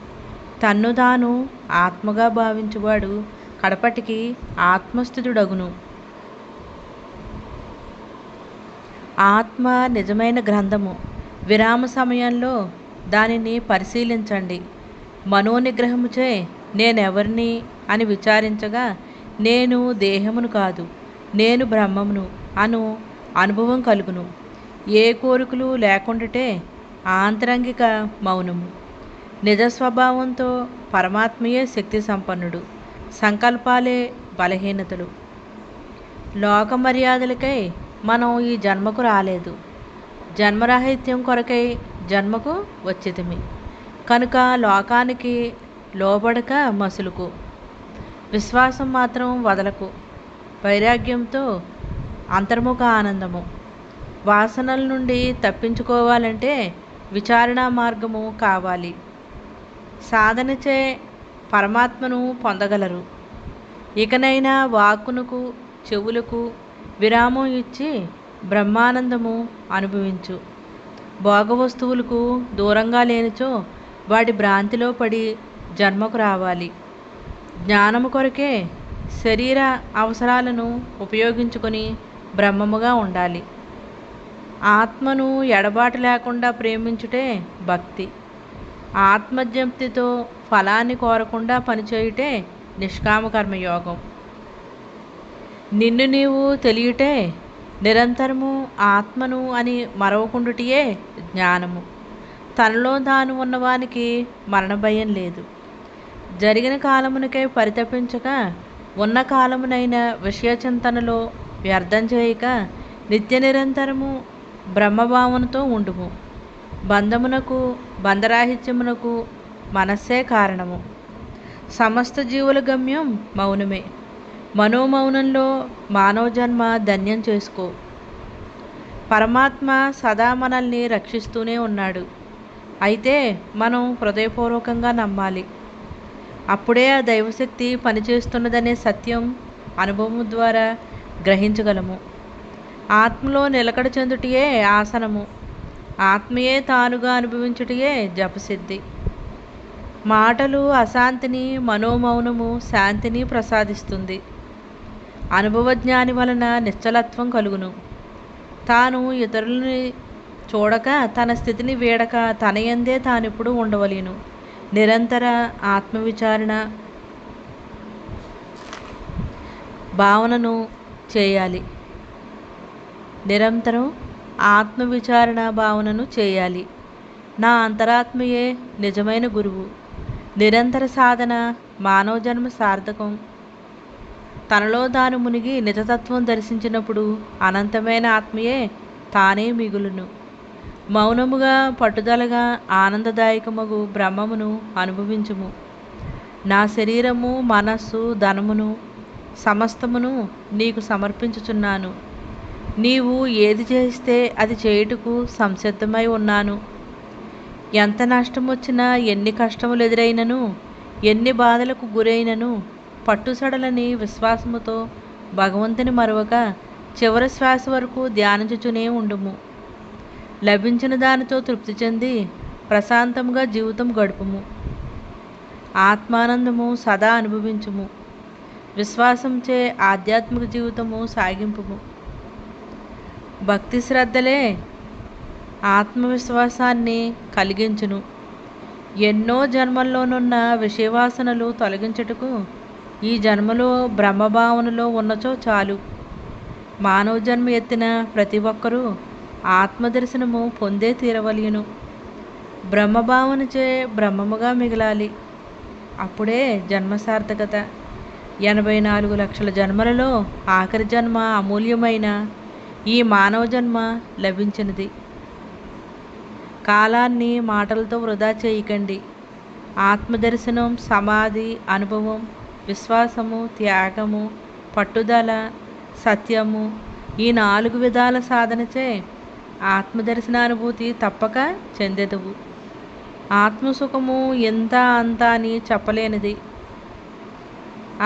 S2: తన్ను తాను ఆత్మగా భావించువాడు కడపటికి ఆత్మస్థితుడగును. ఆత్మ నిజమైన గ్రంథము. విరామ సమయంలో దానిని పరిశీలించండి. మనోనిగ్రహముచే నేనెవరిని అని విచారించగా నేను దేహమును కాదు, నేను బ్రహ్మమును అను అనుభవం కలుగును. ఏ కోరికలు లేకుండాటే ఆంతరంగిక మౌనము. నిజ స్వభావంతో పరమాత్మయే శక్తి సంపన్నుడు. సంకల్పాలే బలహీనతలు. లోక మర్యాదలకై మనం ఈ జన్మకు రాలేదు. జన్మరాహిత్యం కొరకై జన్మకు వచ్చితిమి. కనుక లోకానికి లోబడక మసులుకు. విశ్వాసం మాత్రం వదలకు. వైరాగ్యంతో అంతర్ముఖ ఆనందము. వాసనల నుండి తప్పించుకోవాలంటే విచారణా మార్గము కావాలి. సాధనచే పరమాత్మను పొందగలరు. ఇకనైనా వాక్కునకు చెవులకు విరామం ఇచ్చి బ్రహ్మానందము అనుభవించు. భోగవస్తువులకు దూరంగా లేనిచో వాడి భ్రాంతిలో పడి జన్మకు రావాలి. జ్ఞానము కొరకే శరీర అవసరాలను ఉపయోగించుకొని బ్రహ్మముగా ఉండాలి. ఆత్మను ఎడబాటు లేకుండా ప్రేమించుటే భక్తి. ఆత్మజ్ఞప్తితో ఫలాన్ని కోరకుండా పనిచేయుటే నిష్కామ కర్మయోగం. నిన్ను నీవు తెలియుటే నిరంతరము ఆత్మను అని మరవకుండుటియే జ్ఞానము. తనలో తాను ఉన్నవానికి మరణ భయం లేదు. జరిగిన కాలమునకై పరితపించక ఉన్న కాలమునైన విషయచింతనలో వ్యర్థం చేయక నిత్య నిరంతరము బ్రహ్మభావనతో ఉండుము. బంధమునకు బంధరాహిత్యమునకు మనస్సే కారణము. సమస్త జీవుల గమ్యం మౌనమే. మనోమౌనంలో మానవ జన్మ ధన్యం చేసుకో. పరమాత్మ సదా మనల్ని రక్షిస్తూనే ఉన్నాడు. అయితే మనం హృదయపూర్వకంగా నమ్మాలి. అప్పుడే ఆ దైవశక్తి పనిచేస్తున్నదనే సత్యం అనుభవం ద్వారా గ్రహించగలము. ఆత్మలో నిలకడ చెందుటియే ఆసనము. ఆత్మయే తానుగా అనుభవించుటయే జపసిద్ధి. మాటలు అశాంతిని, మనోమౌనము శాంతిని ప్రసాదిస్తుంది. అనుభవజ్ఞాని వలన నిశ్చలత్వం కలుగును. తాను ఇతరులని చూడక, తన స్థితిని వీడక, తనయందే తానెప్పుడు ఉండవలెను. నిరంతర ఆత్మవిచారణ భావనను చేయాలి. నిరంతరం ఆత్మవిచారణ భావనను చేయాలి. నా అంతరాత్మయే నిజమైన గురువు. నిరంతర సాధన మానవ జన్మ సార్థకం. తనలో తాను మునిగి నిజతత్వం దర్శించినప్పుడు అనంతమైన ఆత్మయే తానే మిగులును. మౌనముగా పట్టుదలగా ఆనందదాయకమగు బ్రహ్మమును అనుభవించుము. నా శరీరము, మనస్సు, ధనమును సమస్తమును నీకు సమర్పించుచున్నాను. నీవు ఏది చేస్తే అది చేయుటకు సంసిద్ధమై ఉన్నాను. ఎంత నష్టం వచ్చినా, ఎన్ని కష్టములు ఎదురైనను, ఎన్ని బాధలకు గురైనను పట్టుసడలని విశ్వాసముతో భగవంతుని మరవక చివరి శ్వాస వరకు ధ్యానించుచునే ఉండుము. లభించిన దానితో తృప్తి చెంది ప్రశాంతంగా జీవితం గడుపుము. ఆత్మానందము సదా అనుభవించుము. విశ్వాసంచే ఆధ్యాత్మిక జీవితము సాగింపుము. భక్తి శ్రద్ధలే ఆత్మవిశ్వాసాన్ని కలిగించును. ఎన్నో జన్మల్లోనున్న విషయవాసనలు తొలగించుటకు ఈ జన్మలో బ్రహ్మభావనలో ఉన్నచో చాలు. మానవ జన్మ ఎత్తిన ప్రతి ఒక్కరూ ఆత్మదర్శనము పొందే తీరవలయును. బ్రహ్మభావనచే బ్రహ్మముగా మిగలాలి. అప్పుడే జన్మ సార్థకత. 84 లక్షల జన్మలలో ఆఖరి జన్మ అమూల్యమైన ఈ మానవ జన్మ లభించినది. కాలాన్ని మాటలతో వృధా చేయకండి. ఆత్మదర్శనం, సమాధి అనుభవం, విశ్వాసము, త్యాగము, పట్టుదల, సత్యము ఈ 4 విధాల సాధనచే ఆత్మదర్శనానుభూతి తప్పక చెందెదవు. ఆత్మసుఖము ఎంత అంత అని చెప్పలేనిది.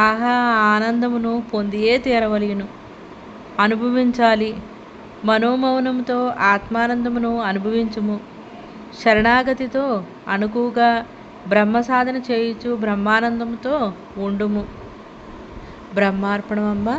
S2: ఆహా ఆనందమును పొందియే తీరవలయును. అనుభవించాలి. మనోమౌనముతో ఆత్మానందమును అనుభవించుము. శరణాగతితో అణుకుగా బ్రహ్మ సాధన చేయుచు బ్రహ్మానందముతో ఉండుము. బ్రహ్మార్పణమమ్మ.